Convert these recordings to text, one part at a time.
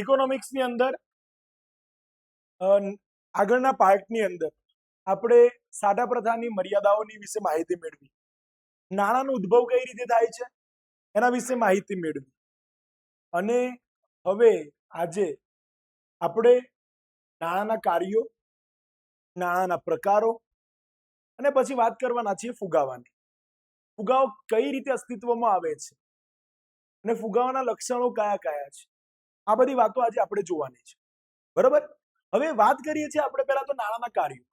ઇકોનોમિક્સની અંદર આગળના પાર્ટની અંદર આપણે સાદા પ્રથાની મર્યાદાઓની વિશે માહિતી મેળવી, નાણાંનો ઉદ્ભવ કઈ રીતે થાય છે એના વિશે માહિતી મેળવી, અને હવે આજે આપણે નાણાંના કાર્યો, નાણાંના પ્રકારો અને પછી વાત કરવાના છીએ ફુગાવાની. ફુગાવો કઈ રીતે અસ્તિત્વમાં આવે છે અને ફુગાવાના લક્ષણો કયા કયા છે, આ બધી વાતો આજે આપણે જોવાની છે. બરાબર. હવે વાત કરીએ છીએ આપણે પહેલા તો નાણાંના કાર્યો.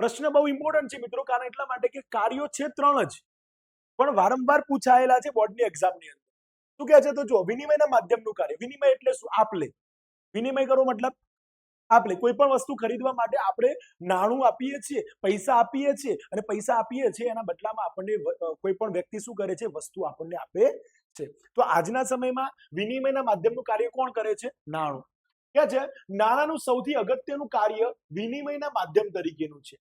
પ્રશ્ન બહુ ઇમ્પોર્ટન્ટ છે મિત્રો, કારણ એટલા માટે કે કાર્યો છે 3 જ, પણ વારંવાર પૂછાયેલા છે બોર્ડની એક્ઝામની અંદર. શું કહે છે તો જો, વિનિમયના માધ્યમનું કાર્ય. વિનિમય એટલે શું? આપ-લે. વિનિમય કરો મતલબ આપ-લે. કોઈ પણ વસ્તુ ખરીદવા માટે આપણે નાણું આપીએ છીએ, પૈસા આપીએ છીએ, અને પૈસા આપીએ છીએ એના બદલામાં આપણને કોઈ પણ વ્યક્તિ શું કરે છે? વસ્તુ આપણને આપે છે. તો આજના સમયમાં વિનિમયના માધ્યમનું કાર્ય કોણ કરે છે? નાણું. કે છે નાણાંનું સૌથી અગત્યનું કાર્ય વિનિમયના માધ્યમ તરીકેનું છે.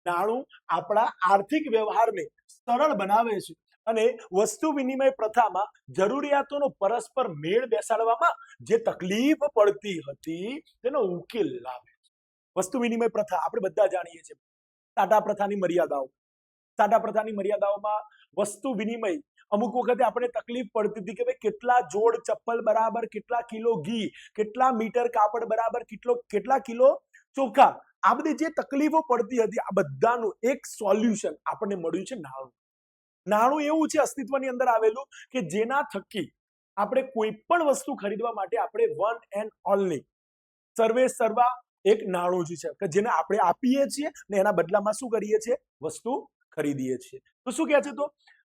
નાણું આપણા આર્થિક વ્યવહારને સરળ બનાવે છે અને વસ્તુ વિનિમય પ્રથામાં જરૂરિયાતોનો પરસ્પર મેળ બેસાડવામાં જે તકલીફ પડતી હતી તેનો ઉકેલ લાવે છે. વસ્તુ વિનિમય પ્રથા આપણે બધા જાણીએ છીએ. સાદા પ્રથાની મર્યાદાઓ. સાદા પ્રથાની મર્યાદાઓમાં વસ્તુ વિનિમય, અમુક વખતે આપણે તકલીફ પડતી હતી કે ભાઈ કેટલા જોડ ચપ્પલ બરાબર કેટલા કિલો ઘી, કેટલા મીટર કાપડ બરાબર કેટલા કિલો ચોખા. આ બધી જે તકલીફો પડતી હતી, આ બધાનું એક સોલ્યુશન આપણને મળ્યું છે નાણું. નાણું એવું છે અસ્તિત્વની અંદર આવેલું કે જેના થકી આપણે કોઈ પણ વસ્તુ ખરીદવા માટે આપણે વન એન્ડ ઓનલી સર્વે સર્વા એક નાણું જ છે કે જેને આપણે આપીએ છીએ ને એના બદલામાં શું કરીએ છીએ? વસ્તુ ખરીદીએ છીએ. તો શું કહે છે? તો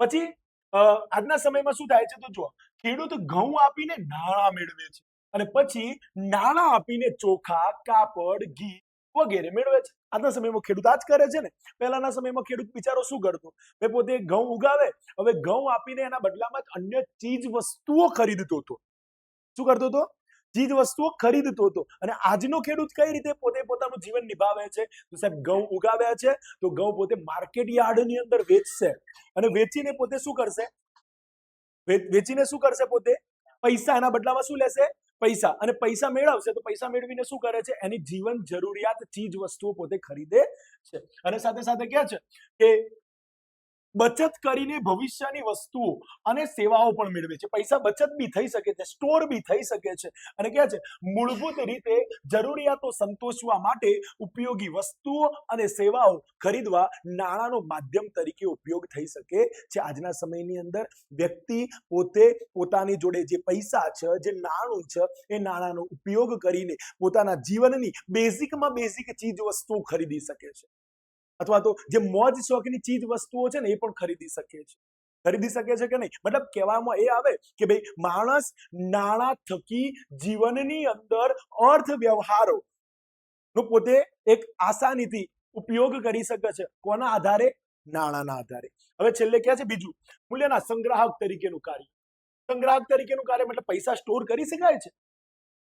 પછી આજના સમયમાં શું થાય છે તો જો, ખેડૂત ઘઉં આપીને નાણાં મેળવે છે અને પછી નાણાં આપીને ચોખા, કાપડ, ઘી વગેરે મેળવે છે. આજના સમયમાં ખેડૂત આ જ કરે છે ને. પહેલાના સમયમાં ખેડૂત બિચારો શું કરતો? એ પોતે ઘઉં ઉગાવે, હવે ઘઉં આપીને એના બદલામાં અન્ય ચીજ વસ્તુઓ ખરીદતો હતો. શું કરતો હતો? ચીજ વસ્તુઓ ખરીદતો હતો. અને આજનો ખેડૂત કઈ રીતે પોતે પોતાનું જીવન નિભાવે છે? તો સાહેબ ઘઉં ઉગાવ્યા છે તો ઘઉં પોતે માર્કેટ યાર્ડની અંદર વેચશે અને વેચીને પોતે શું કરશે? વેચીને શું કરશે? પોતે પૈસા એના બદલામાં શું લેશે? પૈસા. અને પૈસા મેળવશે તો પૈસા મેળવીને શું કરે છે? એની જીવન જરૂરિયાત ચીજ વસ્તુઓ પોતે ખરીદે છે. અને સાથે સાથે કહે છે કે બચત કરીને ભવિષ્યની વસ્તુઓ અને સેવાઓ પણ મેળવે છે. પૈસા બચત બી થઈ શકે છે, સ્ટોર બી થઈ શકે છે. અને કહે છે મૂળભૂત રીતે જરૂરિયાતો સંતોષવા માટે ઉપયોગી વસ્તુઓ અને સેવાઓ ખરીદવા નાણાંનો માધ્યમ તરીકે ઉપયોગ થઈ શકે છે. આજના સમયની અંદર વ્યક્તિ પોતે પોતાની જોડે જે પૈસા છે, જે નાણું છે, એ નાણાંનો ઉપયોગ કરીને પોતાના જીવનની બેઝિકમાં બેઝિક ચીજ વસ્તુઓ ખરીદી શકે છે, અથવા તો જે મોજ શોખની ચીજ વસ્તુઓ છે ને એ પણ ખરીદી શકે છે. ખરીદી શકે છે કે નહીં? મતલબ કહેવામાં એ આવે કે ભાઈ માણસ નાણાં થકી જીવનની અંદર અર્થ વ્યવહારો નો પોતે એક આસાનીથી ઉપયોગ કરી શકે છે. કોના આધારે? નાણાંના આધારે. હવે છેલ્લે કહે છે બીજું, મૂલ્યના સંગ્રાહક તરીકેનું કાર્ય. સંગ્રાહક તરીકેનું કાર્ય મતલબ પૈસા સ્ટોર કરી શકાય છે,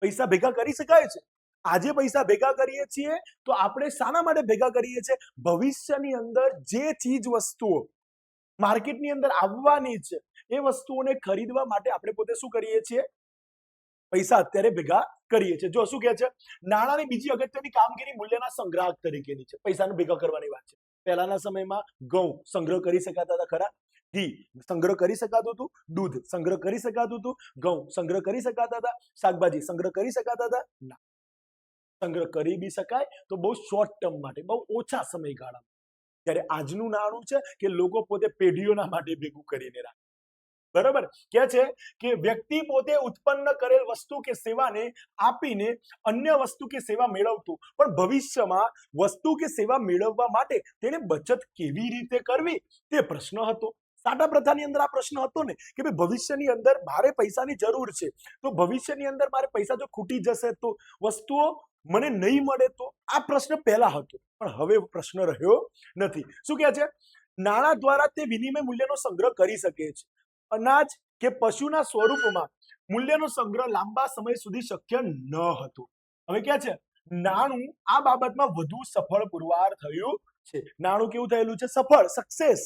પૈસા ભેગા કરી શકાય છે. આજે પૈસા ભેગા કરીએ છીએ તો આપણે શાના માટે ભેગા કરીએ છીએ? ભવિષ્યની અંદર જે ચીજ વસ્તુઓ માર્કેટની અંદર આવવાની છે એ વસ્તુઓને ખરીદવા માટે આપણે પોતે શું કરીએ છીએ? પૈસા અત્યારે ભેગા કરીએ છીએ. જો શું કહે છે, નાણાંની બીજી અગત્યની કામગીરી મૂલ્યના સંગ્રાહક તરીકેની છે. પૈસાને ભેગા કરવાની વાત છે. પહેલાના સમયમાં ઘઉં સંગ્રહ કરી શકાતા હતા ખરા? ઘી સંગ્રહ કરી શકાતું હતું, દૂધ સંગ્રહ કરી શકાતું હતું, ઘઉં સંગ્રહ કરી શકાતા હતા, શાકભાજી સંગ્રહ કરી શકાતા હતા? ના. સંગ્રહ કરી બી શકાય તો બહુ શોર્ટ ટર્મ માટે, બહુ ઓછા સમયગાળામાં. ત્યારે આજનું નાણું છે કે લોકો પોતે પેઢીઓના માટે ભેગું કરીને રાખે. બરાબર. કે છે કે વ્યક્તિ પોતે ઉત્પન્ન કરેલ વસ્તુ કે સેવાને આપીને અન્ય વસ્તુ કે સેવા મેળવતું, પણ ભવિષ્યમાં વસ્તુ કે સેવા મેળવવા માટે તેને બચત કેવી રીતે કરવી તે પ્રશ્ન હતો. સાદા પ્રથાની અંદર આ પ્રશ્ન હતો ને કે ભાઈ ભવિષ્યની અંદર મારે પૈસાની જરૂર છે, તો ભવિષ્યની અંદર મારે પૈસા જો ખૂટી જશે તો વસ્તુઓ મને નહીં મળે તો, આ પ્રશ્ન પહેલા હતો, પણ હવે પ્રશ્ન રહ્યો નથી. શું કહે છે? નાણાં દ્વારા તે વિનિમય મૂલ્યનો સંગ્રહ કરી શકે છે. અનાજ કે પશુના સ્વરૂપમાં મૂલ્યનો સંગ્રહ લાંબા સમય સુધી શક્ય ન હતો. હવે ક્યાં છે? નાણું આ બાબતમાં વધુ સફળ પુરવાર થયું છે. નાણું કેવું થયેલું છે? સફળ, સક્સેસ.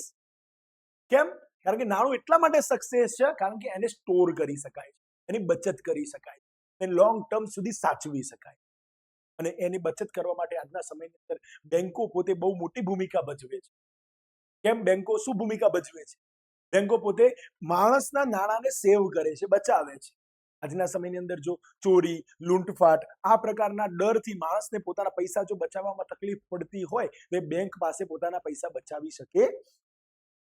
કેમ? કારણ કે નાણું એટલા માટે સક્સેસ છે કારણ કે એને સ્ટોર કરી શકાય છે, એની બચત કરી શકાય. અને લોંગ ટર્મ સુધી સાચવી શકાય. અને એની બચત કરવા માટે આજના સમયની અંદર બેંકો પોતે બહુ મોટી ભૂમિકા ભજવે છે. કેમ બેંકો શું ભૂમિકા ભજવે છે? બેંકો પોતે માણસના નાણાંને સેવ કરે છે, બચાવે છે. આજના સમયની અંદર જો ચોરી, લૂંટફાટ આ પ્રકારના ડરથી માણસને પોતાના પૈસા જો બચાવવામાં તકલીફ પડતી હોય તો બેંક પાસે પોતાના પૈસા બચાવી શકે.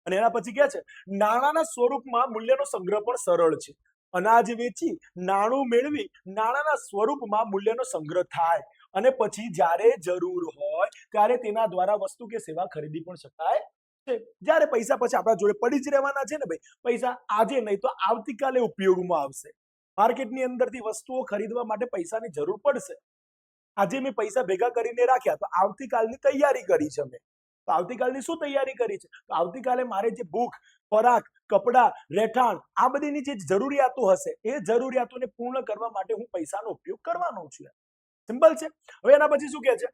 અને એના પછી કહે છે નાણાંના સ્વરૂપમાં મૂલ્યનો સંગ્રહ પણ સરળ છે. અનાજ વેચી નાણું મેળવી નાણાંના સ્વરૂપમાં મૂલ્યનો સંગ્રહ થાય અને પછી જ્યારે જરૂર હોય ત્યારે તેના દ્વારા વસ્તુ કે સેવા ખરીદી પણ શકાય છે. જ્યારે પૈસા પછી આપણા જોડે પડી જ રહેવાના છે ને ભાઈ, પૈસા આજે નહીં તો આવતીકાલે ઉપયોગમાં આવશે. માર્કેટની અંદરથી વસ્તુઓ ખરીદવા માટે પૈસાની જરૂર પડશે. આજે મેં પૈસા ભેગા કરીને રાખ્યા તો આવતીકાલની તૈયારી કરી છે મેં. તો આવતીકાલની શું તૈયારી કરી છે? તો આવતીકાલે મારે જે ભૂખ, ખોરાક, કપડા, રહેઠાણ આ બધીની જે જરૂરિયાતો હશે એ જરૂરિયાતોને પૂર્ણ કરવા માટે હું પૈસાનો ઉપયોગ કરવાનો છું. સિમ્પલ છે. હવે એના પછી શું કહે છે?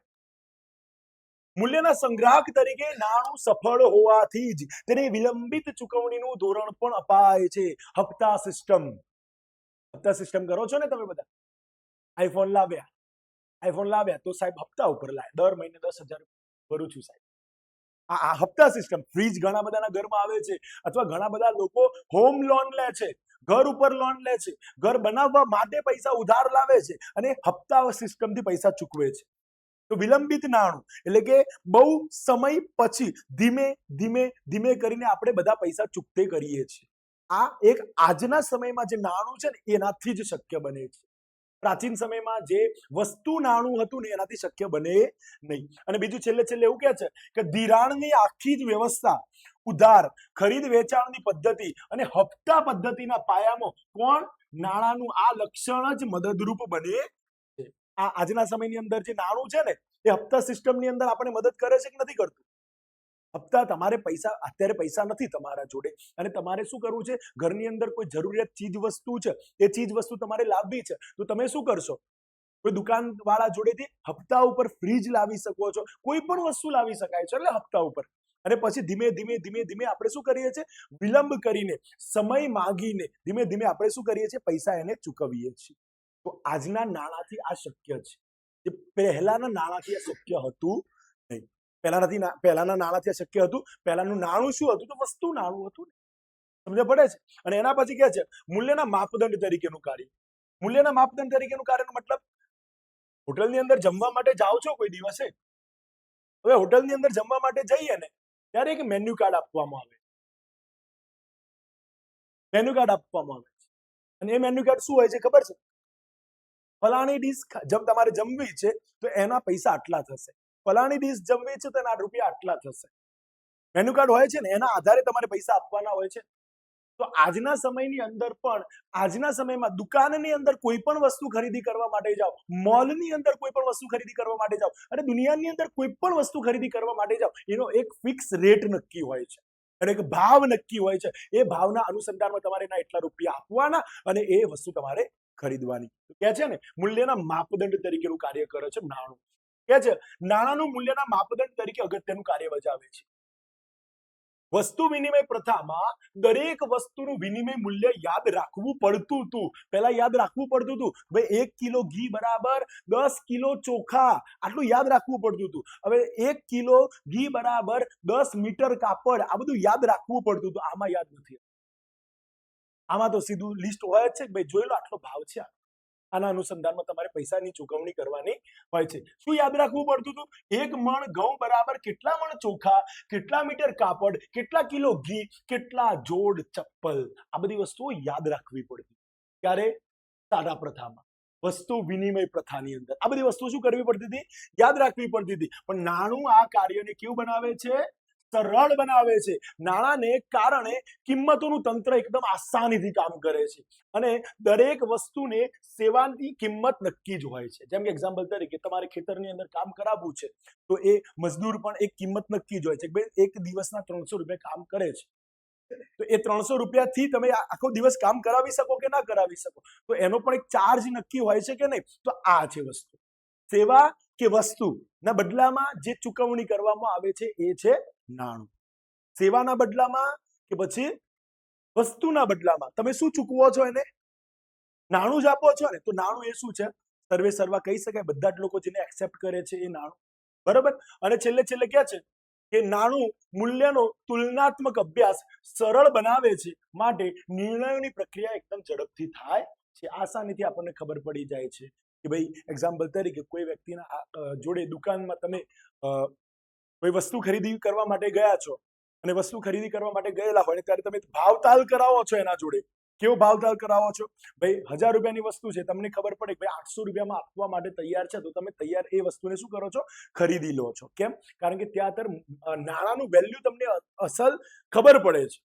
મૂલ્યના સંગ્રાહક તરીકે નાણું સફળ હોવાથી જ તેને વિલંબિત ચૂકવણીનું ધોરણ પણ અપાય છે. હપ્તા સિસ્ટમ. હપ્તા સિસ્ટમ કરો છો ને તમે બધા. આઈફોન લાવ્યા તો સાહેબ હપ્તા ઉપર લાવ્યા. દર મહિને 10,000 ભરું છું સાહેબ. આ હપ્તા સિસ્ટમ. ફ્રીજ ઘણા બધાના ઘરમાં આવે છે, અથવા ઘણા બધા લોકો હોમ લોન લે છે, ઘર ઉપર લોન લે છે, ઘર બનાવવા માટે પૈસા ઉધાર લાવે છે અને હપ્તા સિસ્ટમથી પૈસા ચૂકવે છે. તો વિલંબિત નાણું એટલે કે બહુ સમય પછી ધીમે ધીમે ધીમે કરીને આપણે બધા પૈસા ચૂકતે કરીએ છીએ. આ એક આજના સમયમાં જે નાણું છે ને એનાથી જ શક્ય બને છે. પ્રાચીન સમયમાં જે વસ્તુ નાણું હતું ને એનાથી શક્ય બને નહીં. અને બીજું છેલ્લે એવું કહે છે કે ધિરાણની આખી જ વ્યવસ્થા, ઉધાર, ખરીદ વેચાણની પદ્ધતિ અને હપ્તા પદ્ધતિના પાયામાં કોણ? નાણાંનું આ લક્ષણ જ મદદરૂપ બને છે. આ આજના સમયની અંદર જે નાણું છે ને એ હપ્તા સિસ્ટમની અંદર આપણે મદદ કરે છે કે નથી કરતું? હપ્તા તમારે પૈસા, અત્યારે પૈસા નથી તમારા જોડે અને તમારે શું કરવું છે? ઘરની અંદર કોઈ જરૂરિયાત ચીજ વસ્તુ છે, એ ચીજ વસ્તુ તમારે લાવવી છે તો તમે શું કરશો? કોઈ દુકાન વાળા જોડેથી હપ્તા ઉપર ફ્રીજ લાવી શકો છો, કોઈ પણ વસ્તુ લાવી શકાય છે એટલે હપ્તા ઉપર. અને પછી ધીમે ધીમે આપણે શું કરીએ છીએ? વિલંબ કરીને, સમય માંગીને ધીમે ધીમે આપણે શું કરીએ છીએ? પૈસા એને ચૂકવીએ છીએ. તો આજના નાણાંથી આ શક્ય છે, જે પહેલાના નાણાંથી આ શક્ય હતું નહીં. પહેલાના નાણાંથી શક્ય હતું. પહેલાનું નાણું શું હતું? તો વસ્તુ નાણું હતું. સમજ પડે છે? અને એના પછી કહે છે મૂલ્યના માપદંડ તરીકેનું કાર્ય. મૂલ્યના માપદંડ તરીકેનું કાર્યનો મતલબ, હોટલની અંદર જમવા માટે જાઓ છો કોઈ દિવસે, હવે હોટલની અંદર જમવા માટે જઈએ ને ત્યારે એક મેન્યુ કાર્ડ આપવામાં આવે. મેન્યુ કાર્ડ આપવામાં આવે છે અને એ મેન્યુ કાર્ડ શું હોય છે ખબર છે? ફલાણી ડીશ તમારે જમવી છે તો એના પૈસા આટલા થશે, ફલાણી ડીશ જમવી છે તો એના રૂપિયા આટલા થશે. મેન્યુ કાર્ડ હોય છે ને એના આધારે તમારે પૈસા આપવાના હોય છે. તો આજના સમયની અંદર પણ, આજના સમયમાં દુકાનની અંદર કોઈ પણ વસ્તુ ખરીદી કરવા માટે જાઓ, મોલની અંદર કોઈ પણ વસ્તુ ખરીદી કરવા માટે જાઓ અને દુનિયાની અંદર કોઈ પણ વસ્તુ ખરીદી કરવા માટે જાઓ, એનો એક ફિક્સ રેટ નક્કી હોય છે અને એક ભાવ નક્કી હોય છે. એ ભાવના અનુસંધાનમાં તમારે એના એટલા રૂપિયા આપવાના અને એ વસ્તુ તમારે ખરીદવાની. કે છે ને મૂલ્યના માપદંડ તરીકેનું કાર્ય કરે છે નાણું. કે છે નાણાંનું મૂલ્યના માપદંડ તરીકે અગત્યનું કાર્ય બજાવે છે. વસ્તુ વિનિમય પ્રથામાં દરેક વસ્તુનું વિનિમય મૂલ્ય યાદ રાખવું પડતું હતું. પહેલા યાદ રાખવું પડતું હતું ભાઈ 1 કિલો ઘી બરાબર 10 કિલો ચોખા, આટલું યાદ રાખવું પડતું હતું. હવે 1 કિલો ઘી બરાબર 10 મીટર કાપડ, આ બધું યાદ રાખવું પડતું હતું. આમાં યાદ નથી. આમાં તો સીધું લિસ્ટ હોય જ છે કે ભાઈ જોઈ લો આટલો ભાવ છે, આના અનુસંધાનમાં તમારે પૈસાની ચૂકવણી કરવાની હોય છે. શું યાદ રાખવું પડતું હતું? 1 મણ ઘઉં બરાબર કેટલા મણ ચોખા, કેટલા મીટર કાપડ, કેટલા કિલો ઘી, કેટલા જોડ ચપ્પલ, આ બધી વસ્તુઓ યાદ રાખવી પડતી. ત્યારે સાદા પ્રથામાં, વસ્તુ વિનિમય પ્રથાની અંદર આ બધી વસ્તુઓ શું કરવી પડતી હતી? યાદ રાખવી પડતી હતી. પણ નાણું આ કાર્યને કેવું બનાવે છે? સરળ બનાવે છે. નાણાંને કારણે કિંમતોનું તંત્ર એકદમ આસાનીથી કામ કરે છે અને દરેક વસ્તુને સેવાની કિંમત નક્કી જ હોય છે. જેમ કે એક્ઝામ્પલ તરીકે તમારે ખેતરની અંદર કામ કરાવવું છે તો એ મજદૂર પણ એક કિંમત નક્કી જ હોય છે કે ભાઈ એક દિવસના 300 રૂપિયા કામ કરે છે, તો એ 300 રૂપિયાથી તમે આખો દિવસ કામ કરાવી શકો કે ના કરાવી શકો, તો એનો પણ એક ચાર્જ નક્કી હોય છે કે નહીં? તો આ છે વસ્તુ. સેવા કે વસ્તુના બદલામાં જે ચૂકવણી કરવામાં આવે છે એ છે નાણું. સેવાના બદલામાં કે પછી વસ્તુના બદલામાં તમે શું ચૂકવો છો એને? નાણું જ આપો છો ને, તો નાણું એ શું છે? સર્વે સર્વા કહી શકાય, બધા જ લોકો જેને એક્સેપ્ટ કરે છે એ નાણું, બરોબર. અને છેલ્લે છેલ્લે ક્યાં છે કે નાણું મૂલ્યનો તુલનાત્મક અભ્યાસ સરળ બનાવે છે, માટે નિર્ણયોની પ્રક્રિયા એકદમ ઝડપથી થાય છે. આસાનીથી આપણને ખબર પડી જાય છે કે ભાઈ એક્ઝામ્પલ તરીકે કોઈ વ્યક્તિના જોડે દુકાનમાં તમે કોઈ વસ્તુ ખરીદી કરવા માટે ગયા છો, અને વસ્તુ ખરીદી કરવા માટે ગયેલા હોય ત્યારે તમે ભાવતાલ કરાવો છો એના જોડે. કેવો ભાવતાલ કરાવો છો? ભાઈ 1000 રૂપિયાની વસ્તુ છે, તમને ખબર પડે ભાઈ 800 રૂપિયામાં આપવા માટે તૈયાર છે, તો તમે તૈયાર એ વસ્તુને શું કરો છો? ખરીદી લો છો. કેમ? કારણ કે ત્યાં નાણાંનું વેલ્યુ તમને અસલ ખબર પડે છે.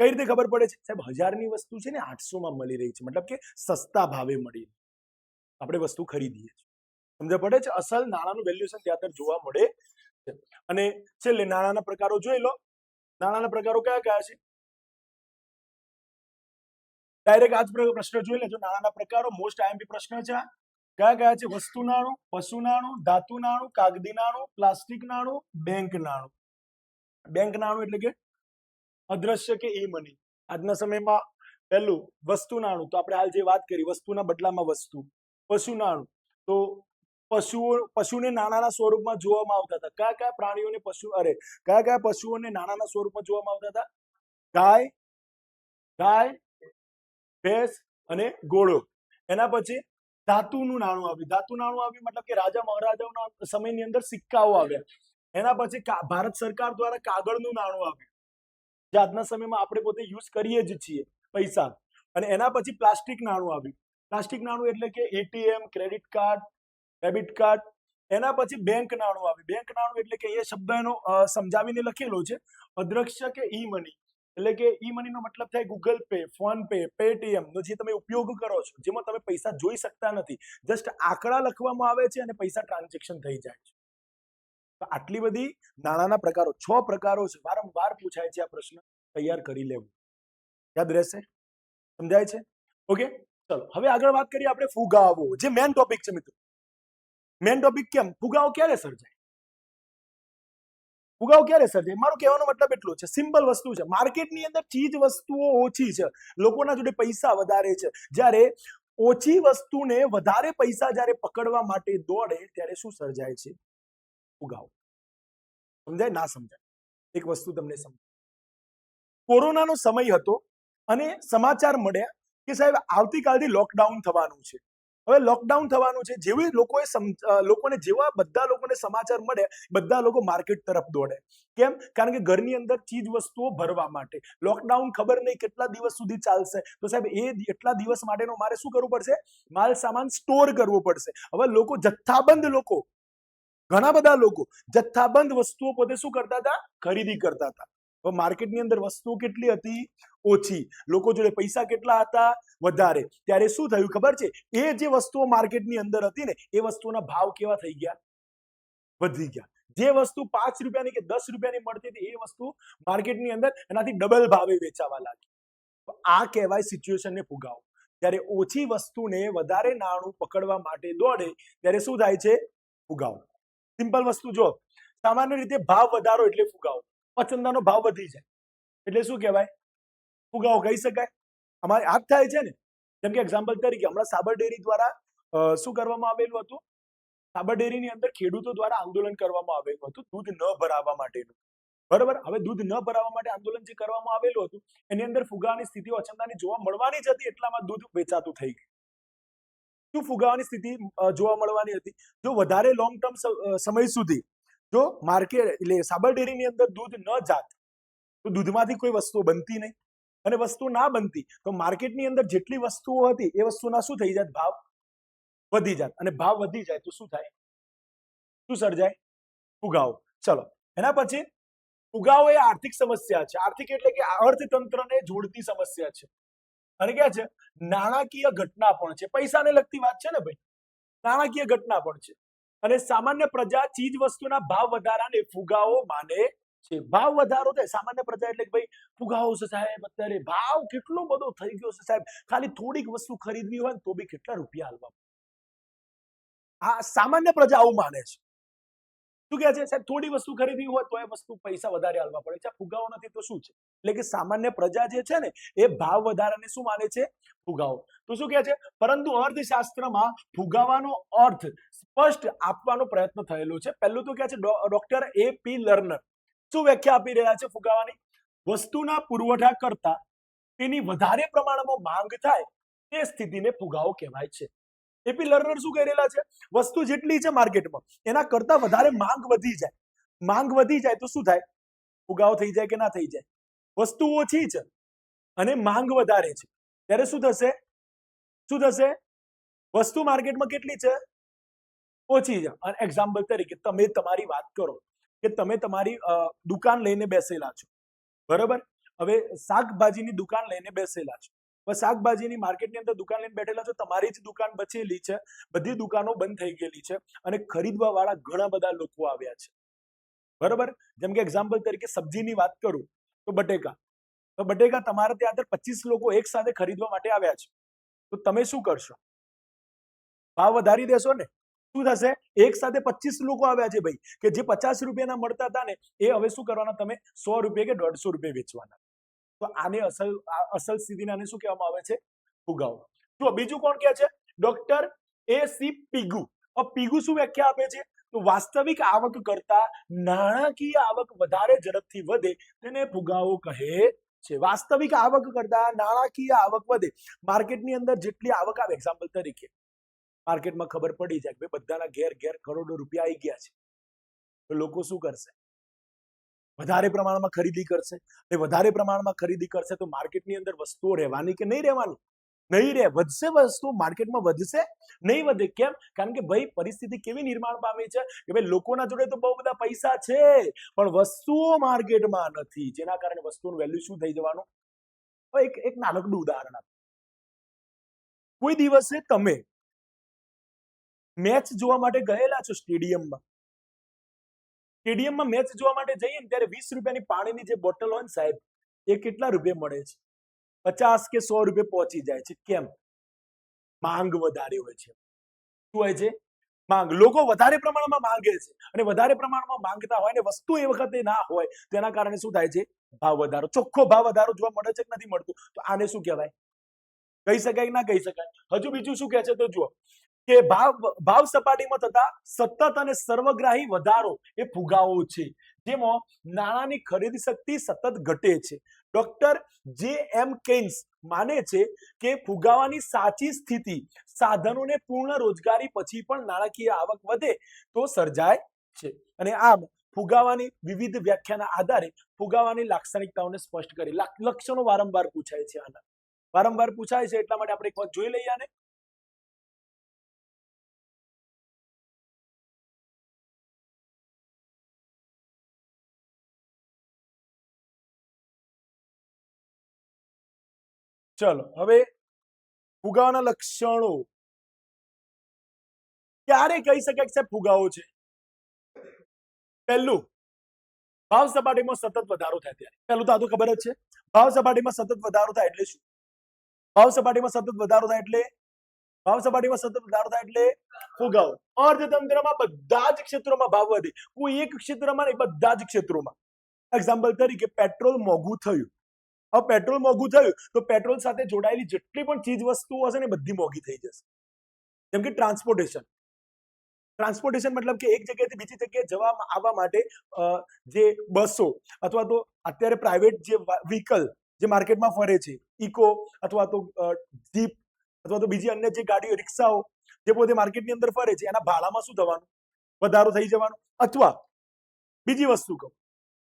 કઈ રીતે ખબર પડે છે? સાહેબ 1000 ની વસ્તુ છે ને 800 માં મળી રહી છે, મતલબ કે સસ્તા ભાવે મળી આપણે વસ્તુ ખરીદીએ છીએ. સમજ પડે છે? અસલ નાણાંનું વેલ્યુએશન ત્યાં જોવા મળે છે. અને છેલ્લે નાણાંના પ્રકારો જોઈ લો. નાણાંના પ્રકારો કયા કયા છે? ડાયરેક્ટ આજ પ્રશ્ન જોઈ લેજો. નાણાંના પ્રકારો મોસ્ટ આઈએમપી પ્રશ્ન છે. કયા કયા છે? વસ્તુ નાણું, પશુ નાણું, ધાતુ નાણું, કાગદી નાણું, પ્લાસ્ટિક નાણું, બેંક નાણું. બેંક નાણું એટલે કે અદ્રશ્ય કે ઈ મની. આજના સમયમાં પહેલું વસ્તુ નાણું, તો આપણે હાલ જે વાત કરી વસ્તુના બદલામાં વસ્તુ. પશુ નાણું, તો પશુને નાણાંના સ્વરૂપમાં જોવામાં આવતા હતા. કયા કયા પ્રાણીઓને કયા કયા પશુઓને નાણાંના સ્વરૂપમાં જોવામાં આવતા હતા? ગાય, ભેંસ અને ઘોડો. એના પછી ધાતુનું નાણું આવ્યું. ધાતુ નાણું આવ્યું મતલબ કે રાજા મહારાજાઓના સમયની અંદર સિક્કાઓ આવ્યા. એના પછી ભારત સરકાર દ્વારા કાગળનું નાણું આવ્યું, જે આજના સમયમાં આપણે પોતે યુઝ કરીએ જ છીએ, પૈસા. અને એના પછી પ્લાસ્ટિક નાણું આવ્યું. પ્લાસ્ટિક નાણું એટલે કે ATM, credit card, debit card. એના પછી બેંક નાણું આવ્યું. બેંક નાણું એટલે કે એ શબ્દ એનો સમજાવીને લખેલો છે, અદ્રશ્ય કે ઈ મની. એટલે કે ઈ મનીનો મતલબ થાય Google Pay, PhonePe, Paytm નો જે તમે ઉપયોગ કરો છો, જેમાં તમે પૈસા જોઈ શકતા નથી, જસ્ટ આંકડા લખવામાં આવે છે અને પૈસા ટ્રાન્ઝેક્શન થઈ જાય છે. તો આટલી બધી નાણાંના પ્રકારો, 6 પ્રકારો છે. વારંવાર પૂછાય છે આ પ્રશ્ન, તૈયાર કરી લેવું, યાદ રહેશે. સમજાય છે? ઓકે, ચલો હવે આગળ વાત કરીએ આપણે ફુગાવો, જે મેન ટોપિક છે મિત્રો. મેન ટોપિક કેમ? ફુગાવો ક્યારે સર્જાય? ફુગાવો ક્યારે સર્જાય? મારો કહેવાનો મતલબ એટલો છે, સિમ્પલ વસ્તુ છે. માર્કેટની અંદર ચીજ વસ્તુઓ ઓછી છે, લોકોના જોડે પૈસા વધારે છે. જ્યારે ઓછી વસ્તુને વધારે પૈસા જ્યારે પકડવા માટે દોડે ત્યારે શું સર્જાય છે? ફુગાવો. સમજાય? ના સમજાય? એક વસ્તુ તમને સમજાય. કોરોનાનો સમય હતો અને સમાચાર મળ્યા કે સાહેબ આવતીકાલથી લોકડાઉન થવાનું છે. હવે લોકડાઉન થવાનું છે, જેવી લોકોને જેવા બધા લોકોને સમાચાર મળે, બધા લોકો માર્કેટ તરફ દોડે. કેમ? કારણ કે ઘરની અંદર ચીજ વસ્તુઓ ભરવા માટે. લોકડાઉન ખબર નહીં કેટલા દિવસ સુધી ચાલશે, તો સાહેબ એટલા દિવસ માટેનો મારે શું કરવું પડશે? માલ સામાન સ્ટોર કરવો પડશે. હવે ઘણા બધા લોકો જથ્થાબંધ વસ્તુઓ પોતે શું કરતા હતા? ખરીદી કરતા હતા. માર્કેટની અંદર વસ્તુઓ કેટલી હતી? ઓછી. લોકો જોડે પૈસા કેટલા હતા? વધારે. ત્યારે શું થયું ખબર છે? એ જે વસ્તુઓ માર્કેટની અંદર હતી ને, એ વસ્તુના ભાવ કેવા થઈ ગયા? વધી ગયા. જે વસ્તુ 5 રૂપિયાની કે 10 રૂપિયાની મળતી હતી, એ વસ્તુ માર્કેટની અંદર એનાથી ડબલ ભાવે વેચાવા લાગી. તો આ કહેવાય સિચ્યુએશનને ફુગાવો. ત્યારે ઓછી વસ્તુને વધારે નાણું પકડવા માટે દોડે ત્યારે શું થાય છે? ફુગાવો. સિમ્પલ વસ્તુ જો, સામાન્ય રીતે ભાવ વધારો એટલે ફુગાવો. પસંદાનો ભાવ વધી જાય એટલે શું કહેવાય? ફુગાવો કહી શકાય. અમારે આ થાય છે ને. જેમ કે એક્ઝામ્પલ તરીકે હમણાં સાબર ડેરી દ્વારા શું કરવામાં આવેલું હતું? સાબર ડેરીની અંદર ખેડૂતો દ્વારા આંદોલન કરવામાં આવેલું હતું દૂધ ન ભરાવવા માટેનું. બરોબર. હવે દૂધ ન ભરાવવા માટે આંદોલન જે કરવામાં આવેલું હતું, એની અંદર ફુગાવાની સ્થિતિઓ અચંદાની જોવા મળવાની જ હતી, એટલામાં દૂધ વેચાતું થઈ ગયું. શું ફુગાવાની સ્થિતિ જોવા મળવાની હતી? જો વધારે લોંગ ટર્મ સમય સુધી જો માર્કેટ એટલે સાબર ડેરીની અંદર દૂધ ન જાત, તો દૂધમાંથી કોઈ વસ્તુ બનતી નહીં, અને વસ્તુ ના બનતી તો માર્કેટની અંદર જેટલી વસ્તુઓ હતી એ વસ્તુના શું થઈ જાત? ભાવ વધી જાત. અને ભાવ વધી જાય તો શું થાય? શું સર્જાય? ફુગાવો. ચલો, એના પછી ફુગાવો એ આર્થિક સમસ્યા છે. આર્થિક એટલે કે અર્થતંત્રને જોડતી સમસ્યા છે. અને ક્યાં છે? નાણાકીય ઘટના પણ છે. પૈસાને લગતી વાત છે ને ભાઈ, નાણાકીય ઘટના પણ છે. અને સામાન્ય પ્રજા ચીજ વસ્તુના ભાવ વધારાને ફુગાવો માને છે. ભાવ વધારો થાય સામાન્ય પ્રજા એટલે ભાઈ ફુગાવો છે સાહેબ, અત્યારે ભાવ કેટલો બધો થઈ ગયો છે સાહેબ, ખાલી થોડીક વસ્તુ ખરીદવી હોય તો બી કેટલા રૂપિયા આલવા. આ સામાન્ય પ્રજા આવું માને છે. શું કહે છે સાહેબ, થોડી વસ્તુ ખરીદવી હોય તો એ વસ્તુ પૈસા વધારે આલવા પડે છે, ફુગાવો નથી તો શું છે? એટલે કે સામાન્ય પ્રજા જે છે ને એ ભાવ વધારાને શું માને છે? ફુગાવો. તો શું કહે છે? પરંતુ અર્થશાસ્ત્રમાં ફુગાવાનો અર્થ સ્પષ્ટ આપવાનો પ્રયત્ન થયેલો છે. પહેલું તો કહે છે ડોક્ટર A.P. લર્નર શું વ્યાખ્યા આપી રહ્યા છે ફુગાવાની? વસ્તુના પુરવઠા કરતા તેની વધારે પ્રમાણમાં માંગ થાય તે સ્થિતિને ફુગાવો કહેવાય છે. એપી લર્નર શું કહી રહેલા છે? વસ્તુ જેટલી છે માર્કેટમાં એના કરતા વધારે માંગ વધી જાય. માંગ વધી જાય તો શું થાય? ફુગાવો થઈ જાય કે ના થઈ જાય? વસ્તુ ઓછી છે અને માંગ વધારે છે ત્યારે શું થશે? શું થશે? વસ્તુ માર્કેટમાં કેટલી છે? ઓછી છે. અને એક્ઝામ્પલ તરીકે તમે તમારી વાત કરો કે તમે તમારી દુકાન લઈને બેસેલા છો, બરાબર? હવે શાકભાજીની દુકાન લઈને બેસેલા છો, બસ શાકભાજીની માર્કેટની અંદર દુકાન લઈને બેઠેલા છો, તમારી જ દુકાન બચેલી છે, બધી દુકાનો બંધ થઈ ગયેલી છે અને ખરીદવા વાળા ઘણા બધા લોકો આવ્યા છે, બરાબર? જેમ કે એક્ઝામ્પલ તરીકે સબ્જીની વાત કરું તો બટેકા, તો બટેકા તમારે ત્યાં 25 લોકો એક સાથે ખરીદવા માટે આવ્યા છે, તો તમે શું કરશો? ભાવ વધારી દેશો ને? શું થશે? એક સાથે 25 લોકો આવ્યા છે ભાઈ, કે જે 50 રૂપિયાના મળતા હતા ને એ હવે શું કરવાના? તમે 100 રૂપિયા કે 150 રૂપિયા વેચવાના. તો આને અસલ સ્થિતિને આને શું કહેવામાં આવે છે? ફુગાવો. તો બીજું કોણ કહે છે? Doctor A.C. પીગુ. પીગુ શું વ્યાખ્યા આપે છે? તો વાસ્તવિક આવક કરતા નાણાકીય આવક વધારે ઝડપથી વધે તેને ફુગાવો કહે છે. વાસ્તવિક આવક કરતા નાણાકીય આવક વધે. માર્કેટની અંદર જેટલી આવક આવે, એક્ઝામ્પલ તરીકે માર્કેટમાં ખબર પડી જાય કે બધાના ઘેર કરોડો રૂપિયા આવી ગયા છે, તો લોકો શું કરશે? વધારે પ્રમાણમાં ખરીદી કરશે. અને વધારે પ્રમાણમાં ખરીદી કરશે તો માર્કેટની અંદર વસ્તુઓ રહેવાની કે નહીં રહેવાની? નહીં રહે. વધશે વસ્તુ માર્કેટમાં? વધશે નહીં વધે. કેમ? કારણ કે ભાઈ પરિસ્થિતિ કેવી નિર્માણ પામી છે કે ભાઈ લોકોના જોડે તો બહુ બધા પૈસા છે પણ વસ્તુઓ માર્કેટમાં નથી, જેના કારણે વસ્તુનું વેલ્યુ શું થઈ જવાનું? એક નાનકડું ઉદાહરણ આપો. કોઈ દિવસે તમે મેચ જોવા માટે ગયેલા છો સ્ટેડિયમમાં. સ્ટેડિયમમાં મેચ જોવા માટે જઈએ ને ત્યારે 20 રૂપિયાની પાણીની જે બોટલ હોય ને સાહેબ, એ કેટલા રૂપિયા મળે છે? 50 કે 100 રૂપિયા પહોંચી જાય છે. કેમ? માંગ વધારે હોય છે. શું હોય છે? માંગ. લોકો વધારે પ્રમાણમાં માંગે છે અને વધારે પ્રમાણમાં માંગતા હોય ને વસ્તુ એ વખતે ના હોય, તેના કારણે શું થાય છે? ભાવ વધારો. ચોખ્ખો ભાવ વધારો જોવા મળે છે કે નથી મળતું? તો આને શું કહેવાય? કહી શકાય કે ના કહી શકાય? હજુ બીજું શું કહે છે તો જુઓ કે ભાવ સપાટીમાં થતા સતત અને સર્વગ્રાહી વધારો એ ફુગાવો છે, જેમાં નાણાંની ખરીદ શક્તિ સતત ઘટે છે. Doctor J.M. કેન્સ માને છે કે ફુગાવાની સાચી સ્થિતિ સાધનોને પૂર્ણ રોજગારી પછી પણ નાણાકીય આવક વધે તો સર્જાય છે. અને આમ ફુગાવાની વિવિધ વ્યાખ્યાના આધારે ફુગાવાની લાક્ષણિકતાઓને સ્પષ્ટ કરી. લક્ષણો વારંવાર પૂછાય છે. આના વારંવાર પૂછાય છે એટલા માટે આપણે એક વખત જોઈ લઈએ આને. ચલો હવે ફુગાવાના લક્ષણો. ક્યારે કહી શકાય કે ફુગાવો છે? પહેલું, ભાવ સપાટીમાં સતત વધારો થાય ત્યારે. પહેલું તો આ તો ખબર જ છે. ભાવ સપાટીમાં સતત વધારો થાય એટલે શું? ભાવ સપાટીમાં સતત વધારો થાય એટલે ફુગાવો. અર્થતંત્રમાં બધા જ ક્ષેત્રોમાં ભાવ વધે. કોઈ એક ક્ષેત્રમાં નહીં, બધા જ ક્ષેત્રોમાં. એક્ઝામ્પલ તરીકે પેટ્રોલ મોંઘું થયું. હવે પેટ્રોલ મોંઘું થયું તો પેટ્રોલ સાથે જોડાયેલી જેટલી પણ ચીજ વસ્તુઓ હશે ને બધી મોંઘી થઈ જશે. જેમ કે ટ્રાન્સપોર્ટેશન મતલબ કે એક જગ્યાએથી બીજી જગ્યાએ જવા આવવા માટે જે બસો અથવા તો અત્યારે પ્રાઇવેટ જે વ્હીકલ જે માર્કેટમાં ફરે છે, ઇકો અથવા તો જીપ અથવા તો બીજી અન્ય જે ગાડીઓ, રિક્ષાઓ જે પોતે માર્કેટની અંદર ફરે છે, એના ભાડામાં શું થવાનું? વધારો થઈ જવાનો. અથવા બીજી વસ્તુ કહું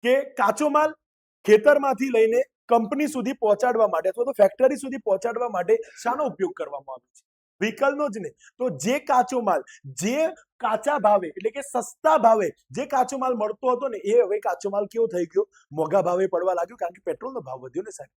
કે કાચો માલ ખેતરમાંથી લઈને કંપની સુધી પહોંચાડવા માટે અથવા તો ફેક્ટરી સુધી પહોંચાડવા માટે શાનો ઉપયોગ કરવામાં આવે છે? વ્હીકલનો જ ને. તો જે કાચો માલ જે કાચા ભાવે એટલે કે સસ્તા ભાવે જે કાચો માલ મળતો હતો ને એ હવે કાચો માલ કેવો થઈ ગયો? મોંઘા ભાવે પડવા લાગ્યો, કારણ કે પેટ્રોલનો ભાવ વધ્યો ને સાહેબ.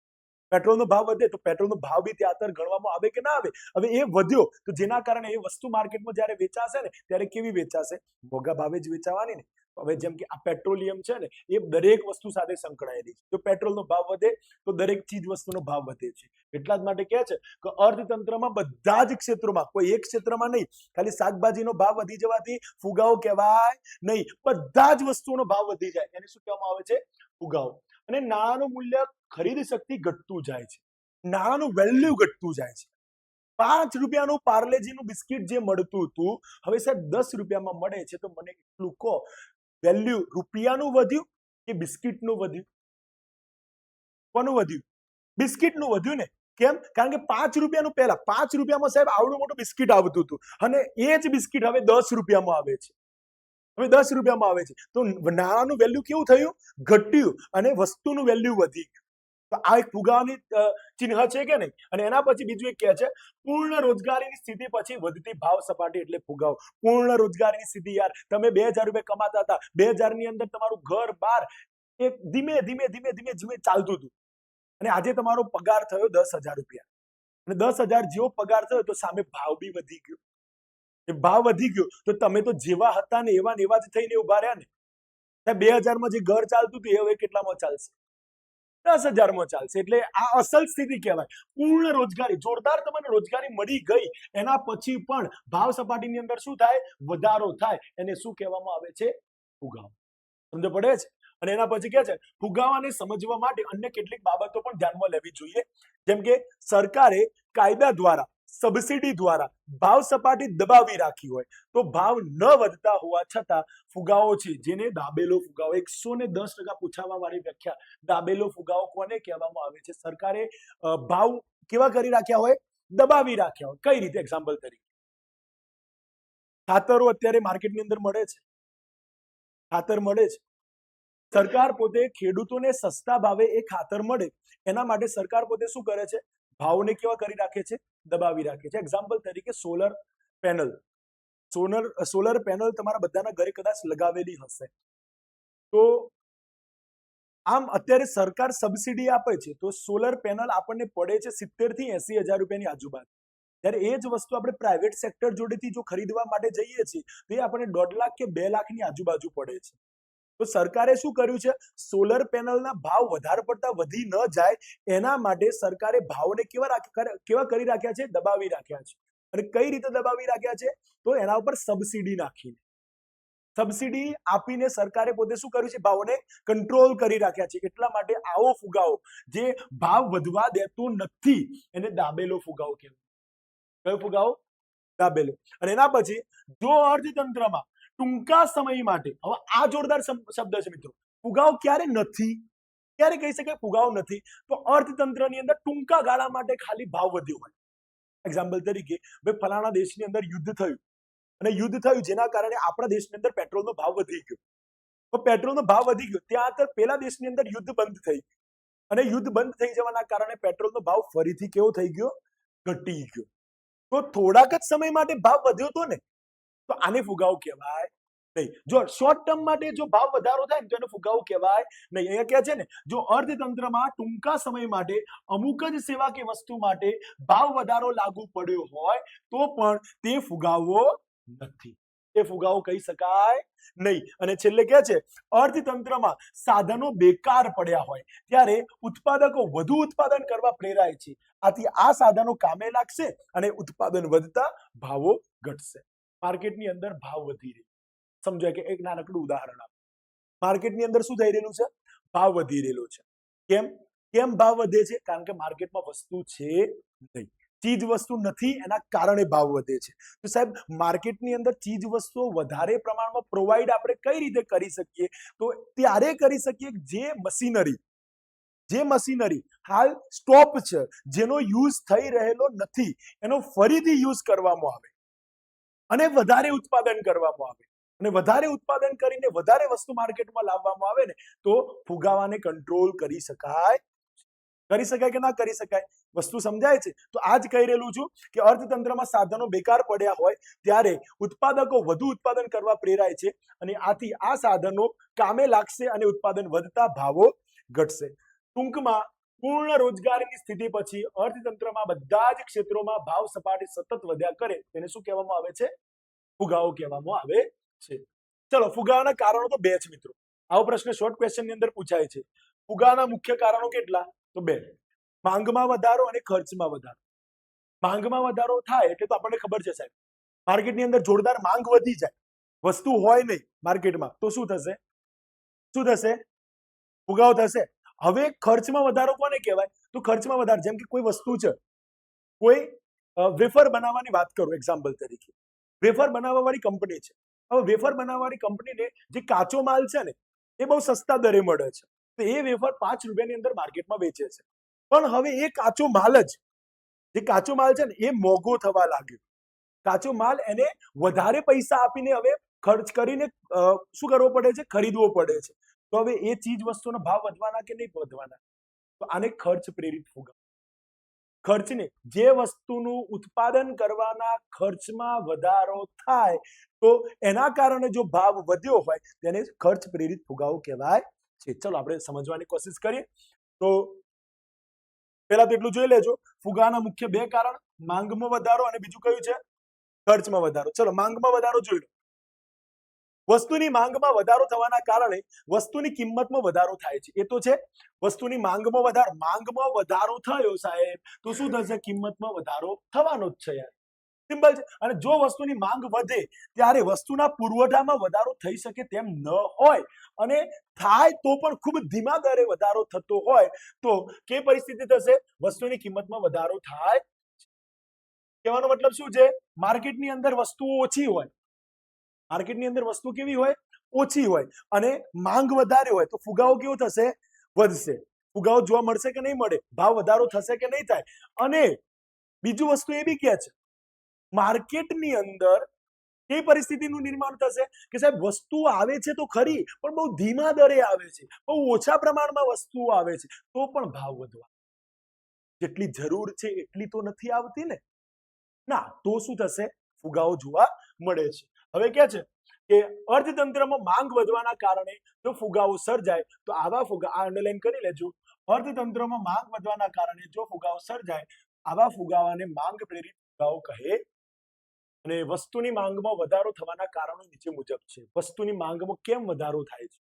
પેટ્રોલનો ભાવ વધે તો પેટ્રોલનો ભાવ બી ત્યાં ગણવામાં આવે કે ના આવે? હવે એ વધ્યો તો જેના કારણે એ વસ્તુ માર્કેટમાં જ્યારે વેચાશે ને ત્યારે કેવી વેચાશે? મોંઘા ભાવે જ વેચાવાની ને. હવે જેમ કે આ પેટ્રોલિયમ છે ને, એ દરેક વસ્તુ સાથે સંકળાયેલી છે. જો પેટ્રોલનો ભાવ વધે તો દરેક ચીજ વસ્તુનો ભાવ વધે છે. એટલા જ માટે કહે છે કે અર્થતંત્રમાં બધા જ ક્ષેત્રોમાં, કોઈ એક ક્ષેત્રમાં નહીં, ખાલી શાકભાજીનો ભાવ વધી જવાથી ફુગાવો કહેવાય નહીં. બધા જ વસ્તુઓનો ભાવ વધી જાય એને શું કહેવામાં આવે છે? ફુગાવો. અને નાણાંનું મૂલ્ય, ખરીદ શક્તિ ઘટતું જાય છે, નાણાંનું વેલ્યુ ઘટતું જાય છે. 5 રૂપિયાનું પાર્લેજીનું બિસ્કિટ જે મળતું હતું, હવે સાહેબ 10 રૂપિયામાં મળે છે. તો મને એટલું કહો, વેલ્યુ રૂપિયાનું વધ્યું કે બિસ્કિટનું વધ્યું? કોનું વધ્યું? બિસ્કિટનું વધ્યું ને. કેમ? કારણ કે 5 રૂપિયાનું, પહેલા 5 રૂપિયામાં સાહેબ આવડું મોટું બિસ્કિટ આવતું હતું, અને એ જ બિસ્કિટ હવે 10 રૂપિયામાં આવે છે. હવે 10 રૂપિયામાં આવે છે. તો નાણાંનું વેલ્યુ કેવું થયું? ઘટ્યું, અને વસ્તુનું વેલ્યુ વધી ગયું. તો આ એક ફુગાવાની ચિહ્ન છે કે નહીં? અને એના પછી બીજું એક કહે છે, પૂર્ણ રોજગારીની સ્થિતિ પછી વધતી ભાવ સપાટી એટલે ફુગાવો. પૂર્ણ રોજગારીની સ્થિતિ, યાર તમે 2000 રૂપિયા કમાતા હતા, 2000 ની અંદર તમારું ઘર બાર એક ધીમે ધીમે ધીમે ધીમે ધીમે ચાલતું હતું, અને આજે તમારો પગાર થયો 10,000 રૂપિયા, અને 10,000 જેવો પગાર થયો તો સામે ભાવ બી વધી ગયો. એ ભાવ વધી ગયો તો તમે તો જેવા હતા ને એવા જ થઈને ઉભા રહ્યા ને. 2000 માં જે ઘર ચાલતું હતું એ હવે કેટલામાં ચાલશે? 10,000 માં ચાલશે. એટલે આ અસલ સ્થિતિ કહેવાય. પૂર્ણ રોજગારી, જોરદાર તમને રોજગારી મળી ગઈ, એના પછી પણ ભાવ સપાટીની અંદર શું થાય? વધારો થાય. એને શું કહેવામાં આવે છે? ફુગાવો. સમજ પડે છે? અને એના પછી કે છે, ફુગાવાને સમજવા માટે અન્ય કેટલીક બાબતો પણ ધ્યાનમાં લેવી જોઈએ. જેમ કે સરકારે કાયદા દ્વારા, સબસિડી દ્વારા ભાવ સપાટી દબાવી રાખી હોય તો ભાવ ન વધતા હોવા છતાં ફુગાવો છે, જેને દાબેલો ફુગાવો, 110% પૂછાવા વાળી વ્યાખ્યા, દાબેલો ફુગાવો કોને કહેવામાં આવે છે? સરકારે ભાવ કેવા કરી રાખ્યા હોય? દબાવી રાખ્યા હોય. કઈ રીતે? એક્ઝામ્પલ તરીકે, ખાતરો અત્યારે માર્કેટની અંદર મળે છે, ખાતર મળે છે. સરકાર પોતે ખેડૂતોને સસ્તા ભાવે એ ખાતર મળે, એના માટે સરકાર પોતે શું કરે છે? ભાવને કેવા કરી રાખે છે? દબાવી રાખે છે. એક્ઝામ્પલ તરીકે સોલર પેનલ. સોલર પેનલ તમારા બધાના ઘરે કદાચ લગાવેલી હશે. તો આમ અત્યારે સરકાર સબસિડી આપે છે, તો સોલર પેનલ આપણને પડે છે 70 થી 80,000 રૂપિયાની આજુબાજુ. ત્યારે એ જ વસ્તુ આપણે પ્રાઇવેટ સેક્ટર જોડેથી જો ખરીદવા માટે જઈએ છીએ તો એ આપણને 1.5 લાખ કે 2 લાખની આજુબાજુ પડે છે. તો સરકારે શું કર્યું છે? સોલર પેનલના ભાવ વધારે પડતા વધી ન જાય એના માટે સરકારે ભાવને કેવા કરી રાખ્યા છે? દબાવી રાખ્યા છે. અને કઈ રીતે દબાવી રાખ્યા છે? તો એના ઉપર સબસિડી નાખીને, સબસિડી આપીને સરકારે પોતે શું કર્યું છે? ભાવને કંટ્રોલ કરી રાખ્યા છે. એટલા માટે આવો ફુગાવો જે ભાવ વધવા દેતો નથી, એને દાબેલો ફુગાવો કહેવાય. કયો ફુગાવો? દાબેલો. અને એના પછી જો અર્થતંત્રમાં ટૂંકા સમય માટે, હવે આ જોરદાર શબ્દ છે મિત્રો, ફુગાવો ક્યારે નથી? ક્યારે કહી શકાય ફુગાવો નથી? તો અર્થતંત્રની અંદર ટૂંકા ગાળા માટે ખાલી ભાવ વધ્યો હોય. એક્ઝામ્પલ તરીકે, ભાઈ ફલાણા દેશની અંદર યુદ્ધ થયું, અને યુદ્ધ થયું જેના કારણે આપણા દેશની અંદર પેટ્રોલનો ભાવ વધી ગયો. તો પેટ્રોલનો ભાવ વધી ગયો, ત્યાં પેલા દેશની અંદર યુદ્ધ બંધ થઈ, અને યુદ્ધ બંધ થઈ જવાના કારણે પેટ્રોલનો ભાવ ફરીથી કેવો થઈ ગયો? ઘટી ગયો. તો થોડાક જ સમય માટે ભાવ વધ્યો હતો ને, તો આને ફુગાવો કહેવાય નહીં. જો શોર્ટ ટર્મ માટે જો ભાવ વધારો થાય ને તો એને ફુગાવો કહેવાય નહીં. અહીંયા કહે છે ને, જો અર્થતંત્રમાં ટૂંકા સમય માટે અમુક જ સેવા કે વસ્તુ માટે ભાવ વધારો લાગુ પડ્યો હોય તો પણ તે ફુગાવો નથી. એ ફુગાવો કહી શકાય નહીં. અને છેલ્લે કહે છે, અર્થતંત્રમાં સાધનો બેકાર પડ્યા હોય ત્યારે ઉત્પાદકો વધુ ઉત્પાદન કરવા પ્રેરાય છે. આથી આ સાધનો કામે લાગશે અને ઉત્પાદન વધતા ભાવો ઘટશે. માર્કેટની અંદર ભાવ વધી રહ્યો, સમજાય કે? એક નાનકડું ઉદાહરણ આપો. માર્કેટની અંદર શું થઈ રહેલું છે? ભાવ વધી રહેલો છે. કેમ ભાવ વધે છે? કારણ કે માર્કેટમાં વસ્તુ છે નહીં, ચીજ વસ્તુ નથી, એના કારણે ભાવ વધે છે. તો સાહેબ, માર્કેટની અંદર ચીજ વસ્તુઓ વધારે પ્રમાણમાં પ્રોવાઈડ આપણે કઈ રીતે કરી શકીએ? તો ત્યારે કરી શકીએ જે મશીનરી હાલ સ્ટોપ છે, જેનો યુઝ થઈ રહેલો નથી, એનો ફરીથી યુઝ કરવામાં આવે અને વધારે ઉત્પાદન કરવામાં આવે, અને વધારે ઉત્પાદન કરીને વધારે વસ્તુ માર્કેટમાં લાવવામાં આવે ને, તો ફુગાવાને કંટ્રોલ કરી શકાય કે ના કરી શકાય? વસ્તુ સમજાય છે? તો આ જ કહી રહેલું છું કે અર્થતંત્રમાં સાધનો બેકાર પડ્યા હોય ત્યારે ઉત્પાદકો વધુ ઉત્પાદન કરવા પ્રેરાય છે, અને આથી આ સાધનો કામે લાગશે અને ઉત્પાદન વધતા ભાવો ઘટશે. ટૂંકમાં, પૂર્ણ રોજગારીની સ્થિતિ પછી અર્થતંત્રમાં બધા જ ક્ષેત્રોમાં ભાવ સપાટી સતત વધ્યા કરે તેને શું કહેવામાં આવે છે? ફુગાવો કહેવામાં આવે છે. ચલો, ફુગાવાના કારણો તો 2 જ મિત્રો. આવો પ્રશ્ન શોર્ટ ક્વેશ્ચન ની અંદર પૂછાય છે. ફુગાવાના મુખ્ય કારણો કેટલા? તો 2. માંગમાં વધારો અને ખર્ચમાં વધારો. માંગમાં વધારો થાય એટલે તો આપણને ખબર છે સાહેબ, માર્કેટની અંદર જોરદાર માંગ વધી જાય, વસ્તુ હોય નહીં માર્કેટમાં, તો શું થશે? શું થશે? ફુગાવો થશે. હવે ખર્ચમાં વધારો કોને કહેવાય? તો ખર્ચમાં વધારો, જેમ કે કોઈ વસ્તુ છે, કોઈ વેફર બનાવવાની વાત કરું એક્ઝામ્પલ તરીકે, વેફર બનાવવા વાળી કંપની છે. હવે વેફર બનાવવા વાળી કંપનીને જે કાચો માલ છે ને એ બહુ સસ્તા દરે મળે છે, તો એ વેફર 5 રૂપિયાની અંદર માર્કેટમાં વેચે છે. પણ હવે એ કાચો માલ જ, જે કાચો માલ છે ને એ મોંઘો થવા લાગ્યો. કાચો માલ એને વધારે પૈસા આપીને હવે ખર્ચ કરીને શું કરવો પડે છે? ખરીદવો પડે છે. તો હવે એ ચીજ વસ્તુનો ભાવ વધવાના કે નહીં વધવાના? તો આને ખર્ચ પ્રેરિત ફુગાવો. ખર્ચને, જે વસ્તુનું ઉત્પાદન કરવાના ખર્ચમાં વધારો થાય તો એના કારણે જો ભાવ વધ્યો હોય તેને ખર્ચ પ્રેરિત ફુગાવો કહેવાય છે. ચલો આપણે સમજવાની કોશિશ કરીએ. તો પહેલા તો એટલું જોઈ લેજો, ફુગાવાના મુખ્ય 2 કારણ, માંગમાં વધારો અને બીજું કયું છે? ખર્ચમાં વધારો. ચલો માંગમાં વધારો જોઈ લો. વસ્તુની માંગમાં વધારો થવાના કારણે વસ્તુની કિંમતમાં વધારો થાય છે. એ તો છે, વસ્તુની માંગમાં વધારો થયો સાહેબ, તો શું થશે? કિંમતમાં વધારો થવાનો જ છે યાર, સિમ્પલ છે. અને જો વસ્તુની માંગ વધે ત્યારે વસ્તુના પુરવઠામાં વધારો થઈ શકે તેમ ન હોય, અને થાય તો પણ ખૂબ ધીમા દરે વધારો થતો હોય, તો કે પરિસ્થિતિ થશે? વસ્તુની કિંમતમાં વધારો થાય. કહેવાનો મતલબ શું છે? માર્કેટની અંદર વસ્તુઓ ઓછી હોય, માર્કેટની અંદર વસ્તુ કેવી હોય? ઓછી હોય, અને માંગ વધારે હોય, તો ફુગાવો કેવો થશે? વધશે. ફુગાવો જોવા મળશે કે નહીં મળે? ભાવ વધારો થશે કે નહીં થાય? અને બીજું વસ્તુ એ બી કે છે, માર્કેટની અંદર એ પરિસ્થિતિનું નિર્માણ થશે કે સાહેબ વસ્તુ આવે છે તો ખરી, પણ બહુ ધીમા દરે આવે છે, બહુ ઓછા પ્રમાણમાં વસ્તુઓ આવે છે, તો પણ ભાવ વધવા, જેટલી જરૂર છે એટલી તો નથી આવતી ને, ના, તો શું થશે? ફુગાવો જોવા મળે છે. હવે કે છે કે અર્થતંત્રમાં માંગ વધવાના કારણે જો ફુગાવો સર્જાય તો આવા ફુગાવા, આ અંડરલાઈન કરી લેજો, અર્થતંત્રમાં માંગ વધવાના કારણે જો ફુગાવો સર્જાય, આવા ફુગાવાને માંગ પ્રેરિત ફુગાવો કહે. અને વસ્તુની માંગમાં વધારો થવાના કારણો નીચે મુજબ છે. વસ્તુની માંગમાં કેમ વધારો થાય છે?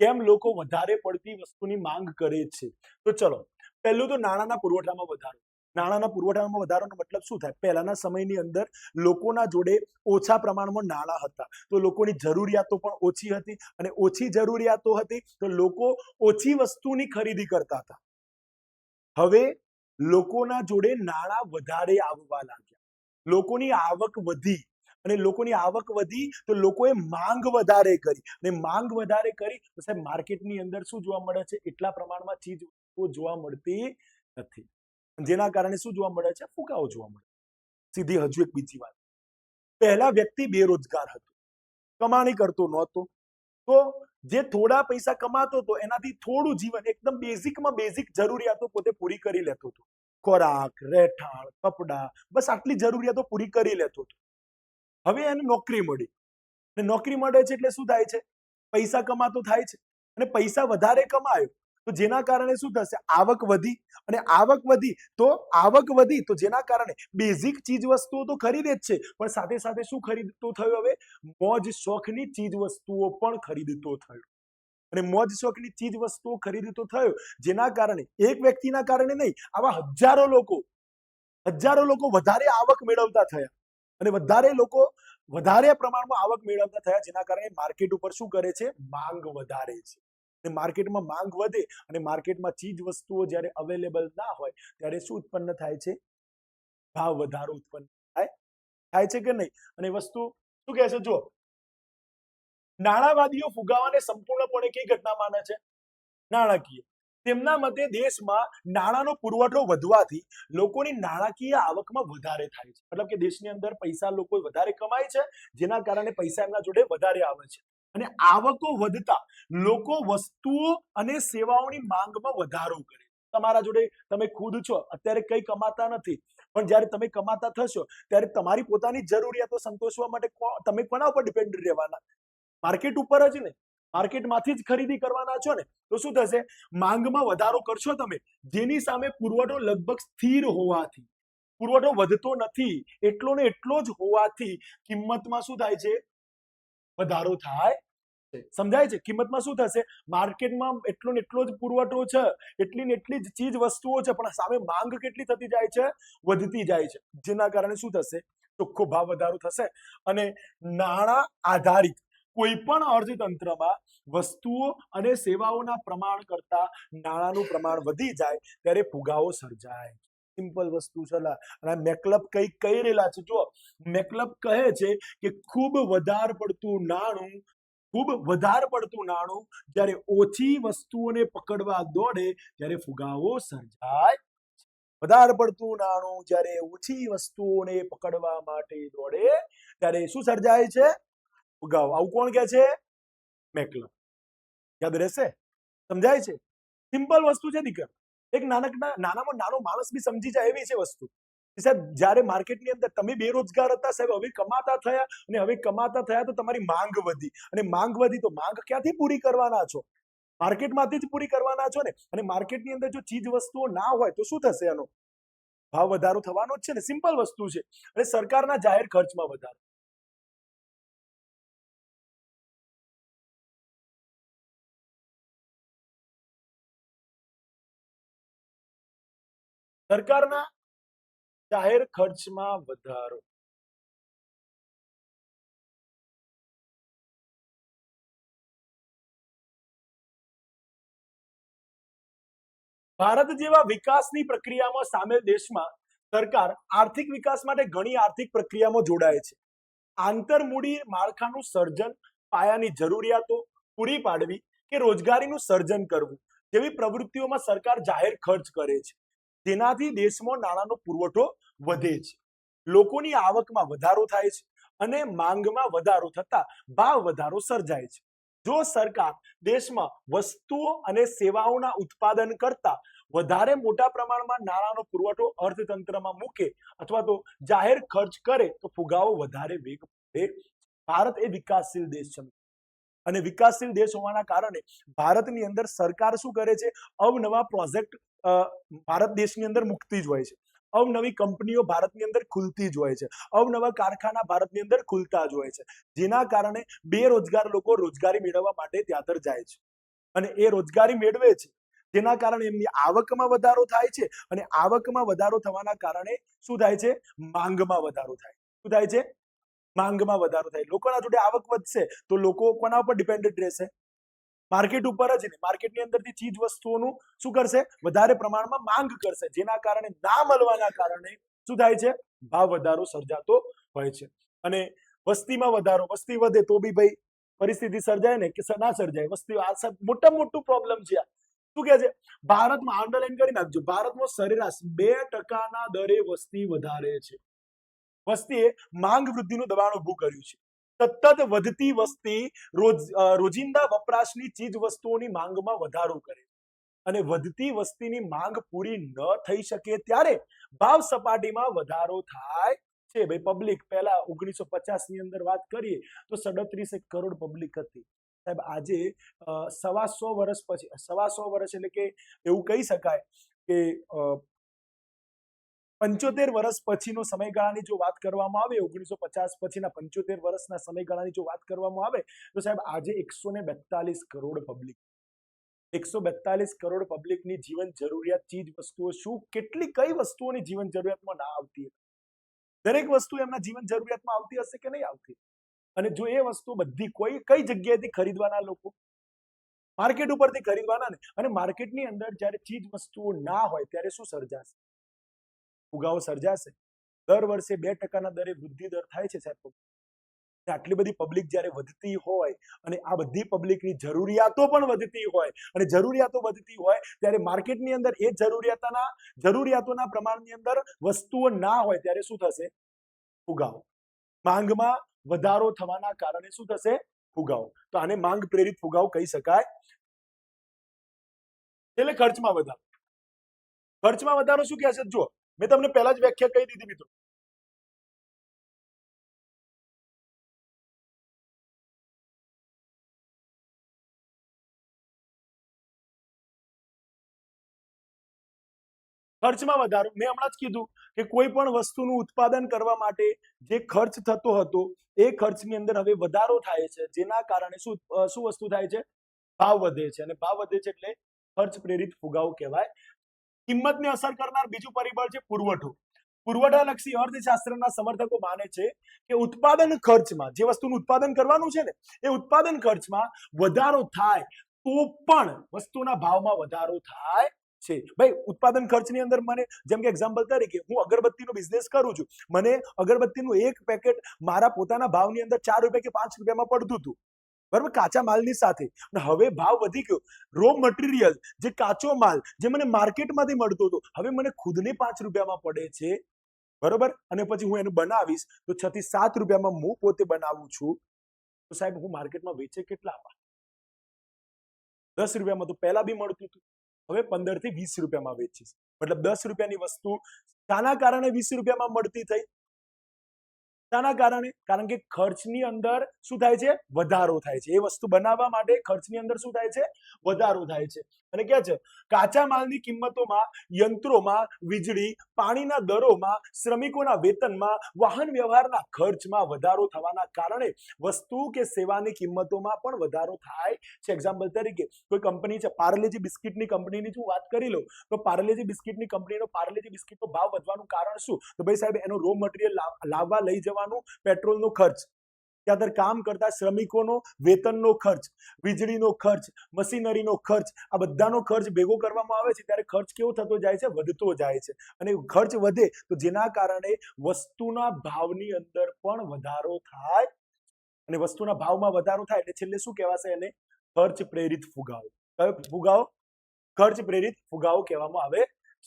કેમ લોકો વધારે પડતી વસ્તુની માંગ કરે છે? તો ચલો, પહેલું તો નાણાંના પુરવઠામાં વધારો. નાણાંના પુરવઠામાં વધારાનો મતલબ શું થાય? પહેલાના સમયની અંદર લોકોના જોડે ઓછા પ્રમાણમાં નાણાં હતા, તો લોકોની જરૂરિયાતો પણ ઓછી હતી, અને ઓછી જરૂરિયાતો હતી તો લોકો ઓછી વસ્તુની ખરીદી કરતા હતા. હવે લોકોના જોડે નાણાં વધારે આવવા લાગ્યા, લોકોની આવક વધી, અને લોકોની આવક વધી તો લોકોએ માંગ વધારે કરી, અને માંગ વધારે કરી તો સાહેબ માર્કેટની અંદર શું જોવા મળે છે? એટલા પ્રમાણમાં ચીજ વસ્તુઓ જોવા મળતી નથી, જેના કારણે શું જોવા મળે છે? ફુગાવો જોવા મળે. સીધી હજુ એક બીજી વાત, પહેલા વ્યક્તિ બેરોજગાર હતો, કમાણી કરતો નહોતો, તો જે થોડા પૈસા કમાતો હતો એનાથી થોડું જીવન, એકદમ બેઝિકમાં બેઝિક જરૂરિયાતો પોતે પૂરી કરી લેતો હતો. ખોરાક, રહેઠાણ, કપડા, બસ આટલી જરૂરિયાતો પૂરી કરી લેતો હતો. હવે એને નોકરી મળી, અને નોકરી મળે છે એટલે શું થાય છે? પૈસા કમાતો થાય છે, અને પૈસા વધારે કમાયો તો જેના કારણે શું થશે? આવક વધી, અને આવક વધી તો જેના કારણે બેઝિક ચીજ વસ્તુઓ તો ખરીદે જ છે, પણ સાથે સાથે શું ખરીદતો થયો? હવે મોજ શોખની ચીજ વસ્તુઓ પણ ખરીદતો થયો, અને મોજ શોખની ચીજ વસ્તુઓ ખરીદતો થયો, જેના કારણે એક વ્યક્તિના કારણે નહીં, આવા હજારો લોકો વધારે આવક મેળવતા થયા, અને વધારે પ્રમાણમાં આવક મેળવતા થયા, જેના કારણે માર્કેટ ઉપર શું કરે છે? માંગ વધારે છે. અને માર્કેટમાં માંગ વધે, અને માર્કેટમાં ચીજ વસ્તુઓ જ્યારે અવેલેબલ ના હોય ત્યારે શું ઉત્પન્ન થાય છે? ભાવ વધારો ઉત્પન્ન થાય છે કે નહીં? અને વસ્તુ શું કહે છે? જો નાણાવાદીઓ ફુગાવાને સંપૂર્ણપણે કઈ ઘટના માને છે? નાણાકીય. તેમના મતે દેશમાં નાણાંનો પુરવઠો વધવાથી લોકોની નાણાકીય આવકમાં વધારે થાય છે, મતલબ કે દેશની અંદર પૈસા લોકો વધારે કમાય છે, જેના કારણે પૈસા એમના જોડે વધારે આવે છે, અને આવકો વધતા લોકો વસ્તુઓ અને સેવાઓની માંગમાં વધારો કરે. તમારા જોડે તમે ખુદ છો, અત્યારે કંઈ કમાતા નથી, પણ જ્યારે તમે કમાતા થશો ત્યારે તમારી પોતાની જરૂરિયાતો સંતોષવા માટે તમે કોના ઉપર ડિપેન્ડ રહેવાના? માર્કેટ ઉપર જ ને, માર્કેટમાંથી જ ખરીદી કરવાના છો ને, તો શું થશે? માંગમાં વધારો કરશો તમે, જેની સામે પુરવઠો લગભગ સ્થિર હોવાથી, પુરવઠો વધતો નથી, એટલો ને એટલો જ હોવાથી કિંમતમાં શું થાય છે? વધારો થાય છે. સમજાય છે? કિંમતમાં શું થશે? માર્કેટમાં એટલો ને એટલો જ પુરવઠો છે, એટલી ને એટલી જ ચીજ વસ્તુઓ છે, પણ સામે માંગ કેટલી થતી જાય છે? વધતી જાય છે. જેના કારણે શું થશે? ચોખ્ખો ભાવ વધારો થશે અને નાણાં આધારિત કોઈ પણ અર્થતંત્રમાં વસ્તુઓ અને સેવાઓના પ્રમાણ કરતા નાણાંનું પ્રમાણ વધી જાય ત્યારે ફુગાવો સર્જાય. સિમ્પલ વસ્તુ છે. અને મેકલબ કઈ કહી રહેલા છે? જો મેકલબ કહે છે કે ખૂબ વધારે પડતું નાણું જ્યારે ઓછી વસ્તુઓને પકડવા દોડે ત્યારે ફુગાવો સર્જાય. વધારે પડતું નાણું જ્યારે ઓછી વસ્તુઓને પકડવા માટે દોડે ત્યારે શું સર્જાય છે? ફુગાવો. આવું કોણ કહે છે? મેકલબ. યાદ રહેશે? સમજાય છે? સિમ્પલ વસ્તુ છે દીકરા. એક નાનામાં નાનો માણસ બી સમજી જાય એવી છે વસ્તુ. સાહેબ જ્યારે માર્કેટની અંદર તમે બેરોજગાર હતા સાહેબ, હવે કમાતા થયા અને હવે કમાતા થયા તો તમારી માંગ વધી અને માંગ વધી તો માંગ ક્યાંથી પૂરી કરવાના છો? માર્કેટમાંથી જ પૂરી કરવાના છો ને. અને માર્કેટની અંદર જો ચીજ વસ્તુઓ ના હોય તો શું થશે? એનો ભાવ વધારો થવાનો જ છે ને. સિમ્પલ વસ્તુ છે. અને સરકારના જાહેર ખર્ચમાં વધારો. સરકારના જાહેર ખર્ચમાં વધારો. ભારત જેવા વિકાસની પ્રક્રિયામાં સામેલ દેશમાં સરકાર આર્થિક વિકાસ માટે ઘણી આર્થિક પ્રક્રિયામાં જોડાય છે. આંતરમૂડી માળખાનું સર્જન, પાયાની જરૂરિયાતો પૂરી પાડવી કે રોજગારીનું સર્જન કરવું જેવી પ્રવૃત્તિઓમાં સરકાર જાહેર ખર્ચ કરે છે, જેનાથી દેશમાં નાણાંનો પુરવઠો વધે છે, લોકોની આવકમાં વધારો થાય છે અને માંગમાં વધારો થતા ભાવ વધારો સર્જાય છે. જો સરકાર દેશમાં વસ્તુઓ અને સેવાઓના ઉત્પાદન કરતા વધારે મોટા પ્રમાણમાં નાણાંનો પુરવઠો અર્થતંત્રમાં મૂકે અથવા તો જાહેર ખર્ચ કરે તો ફુગાવો વધારે વેગ પડે. ભારત એ વિકાસશીલ દેશ છે અને વિકાસશીલ દેશ હોવાના કારણે ભારતની અંદર સરકાર શું કરે છે? અવનવા પ્રોજેક્ટ ભારત દેશની અંદર મૂકતી જ હોય છે. અવનવી કંપનીઓ ભારતની અંદર ખુલતી જ હોય છે. અવનવા કારખાના ભારતની અંદર ખુલતા જ હોય છે. જેના કારણે બેરોજગાર લોકો રોજગારી મેળવવા માટે ત્યાં જાય છે અને એ રોજગારી મેળવે છે. જેના કારણે એમની આવકમાં વધારો થાય છે અને આવકમાં વધારો થવાના કારણે શું થાય છે? માંગમાં વધારો થાય. શું થાય છે? માંગમાં વધારો થાય. લોકોના જોડે આવક વધશે તો લોકો કોના ઉપર ડિપેન્ડન્ટ રહેશે? માર્કેટ ઉપર જ. માર્કેટની અંદરથી ચીજ વસ્તુઓનું શું કરશે? વધારે પ્રમાણમાં માંગ કરશે. જેના કારણે ના મળવાના કારણે શું થાય છે? ભાવ વધારો સર્જાતો હોય છે. અને વસ્તીમાં વધારો, વસ્તી વધે તો બી ભાઈ પરિસ્થિતિ સર્જાય ને કે ના સર્જાય? વસ્તી આ મોટામાં મોટું પ્રોબ્લેમ છે. શું કે છે? ભારતમાં અંડરલાઈન કરી નાખજો, ભારતમાં સરેરાશ 2% દરે વસ્તી વધારે છે. વસ્તીએ માંગ વૃદ્ધિનું દબાણ ઊભું કર્યું છે. સતત વધતી વસ્તી રોજિંદા વપરાશની ચીજ વસ્તુઓની માંગમાં વધારો કરે અને વધતી વસ્તીની માંગ પૂરી ન થઈ શકે ત્યારે ભાવ સપાટીમાં વધારો થાય છે. ભાઈ પબ્લિક પહેલા 1950 ની અંદર વાત કરીએ તો 37 કરોડ પબ્લિક હતી સાહેબ. આજે 125 વર્ષ પછી, 125 વર્ષ એટલે કે એવું કહી શકાય કે 75 વર્ષ પછીનો સમયગાળાની જો વાત કરવામાં આવે, 1950 પછીના 75 વર્ષના સમયગાળાની જો વાત કરવામાં આવે તો સાહેબ આજે 142 કરોડ પબ્લિક, 142 કરોડ પબ્લિકની જીવન જરૂરિયાત ચીજ વસ્તુઓ શું કેટલી કઈ વસ્તુઓની જીવન જરૂરિયાતમાં ના આવતી? દરેક વસ્તુ એમના જીવન જરૂરિયાતમાં આવતી હશે કે નહીં આવતી? અને જો એ વસ્તુ બધી કઈ જગ્યાએથી ખરીદવાના લોકો? માર્કેટ ઉપરથી ખરીદવાના ને. અને માર્કેટની અંદર જ્યારે ચીજ વસ્તુઓ ના હોય ત્યારે શું સર્જાશે? ફુગાવો સર્જાશે. દર વર્ષે 2% દરે વૃદ્ધિ દર થાય છે સાહેબ. આટલી બધી પબ્લિક જ્યારે વધતી હોય અને આ બધી પબ્લિકની જરૂરિયાતો પણ વધતી હોય અને જરૂરિયાતો વધતી હોય ત્યારે માર્કેટની અંદર એ જરૂરિયાતોના પ્રમાણની અંદર વસ્તુઓ ના હોય ત્યારે શું થશે? ફુગાવો. માંગમાં વધારો થવાના કારણે શું થશે? ફુગાવો. તો આને માંગ પ્રેરિત ફુગાવો કહી શકાય. એટલે ખર્ચમાં વધારો. ખર્ચમાં વધારો શું કહે છે? જો મેં તમને પહેલા જ વ્યાખ્યા કહી દીધી મિત્રો. ખર્ચમાં વધારો, મેં હમણાં જ કીધું કે કોઈ પણ વસ્તુનું ઉત્પાદન કરવા માટે જે ખર્ચ થતો હતો એ ખર્ચની અંદર હવે વધારો થાય છે, જેના કારણે શું વસ્તુ થાય છે? ભાવ વધે છે, અને ભાવ વધે છે એટલે ખર્ચ પ્રેરિત ફુગાવો કહેવાય. કિંમતને અસર કરનાર બીજું પરિબળ છે પુરવઠો. પુરવઠાલક્ષી અર્થશાસ્ત્રના સમર્થકો માને છે કે ઉત્પાદન ખર્ચમાં, જે વસ્તુનું ઉત્પાદન કરવાનું છે ને એ ઉત્પાદન ખર્ચમાં વધારો થાય તો પણ વસ્તુના ભાવમાં વધારો થાય છે. ભાઈ ઉત્પાદન ખર્ચની અંદર મને, જેમ કે એક્ઝામ્પલ તરીકે હું અગરબત્તીનો બિઝનેસ કરું છું, મને અગરબત્તીનું એક પેકેટ મારા પોતાના ભાવની અંદર 4 રૂપિયા કે 5 રૂપિયામાં પડતું હતું, બરાબર, કાચા માલની સાથે. અને હવે ભાવ વધી ગયો. રો મટીરિયલ, જે કાચો માલ જે મને માર્કેટમાંથી મળતો હતો, હવે મને ખુદને 5 રૂપિયામાં પડે છે, બરોબર. અને પછી હું એનું બનાવીશ તો 6 થી 7 રૂપિયામાં હું પોતે બનાવું છું, તો સાહેબ હું માર્કેટમાં વેચે કેટલામાં? 10 રૂપિયામાં તો પહેલા બી મળતું હતું, હવે 15 થી 20 રૂપિયામાં વેચીશ. મતલબ 10 રૂપિયાની વસ્તુ શાના કારણે 20 રૂપિયામાં મળતી થઈ? શાના કારણે? કારણ કે ખર્ચની અંદર શું થાય છે? વધારો થાય છે. એ વસ્તુ બનાવવા માટે ખર્ચની અંદર શું થાય છે? વધારો થાય છે. અને કહે છે કાચા માલની કિંમતોમાં, યંત્રોમાં, વીજળી, પાણીના દરોમાં, શ્રમિકોના વેતનમાં, વાહન વ્યવહારના ખર્ચમાં વધારો થવાના કારણે વસ્તુ કે સેવાની કિંમતોમાં પણ વધારો થાય છે. એક્ઝામ્પલ તરીકે કોઈ કંપની છે, પાર્લેજી બિસ્કિટની કંપનીની જો વાત કરી લો તો પાર્લેજી બિસ્કિટની કંપનીનો પાર્લેજી બિસ્કિટનો ભાવ વધવાનું કારણ શું? તો ભાઈ સાહેબ એનો રો મટીરિયલ લાવવા લઈ જવાનું પેટ્રોલનો ખર્ચ, ત્યાં કામ કરતા શ્રમિકોનો વેતનનો ખર્ચ, વીજળીનો ખર્ચ, મશીનરીનો ખર્ચ, આ બધાનો ખર્ચ ભેગો કરવામાં આવે છે ત્યારે ખર્ચ કેવો થતો જાય છે? વધતો જાય છે. અને ખર્ચ વધે તો જેના કારણે વસ્તુના ભાવની અંદર પણ વધારો થાય, અને વસ્તુના ભાવમાં વધારો થાય એટલે છેલ્લે શું કહેવાશે? એને ખર્ચ પ્રેરિત ફુગાવો. કયો ફુગાવો? ખર્ચ પ્રેરિત ફુગાવો કહેવામાં આવે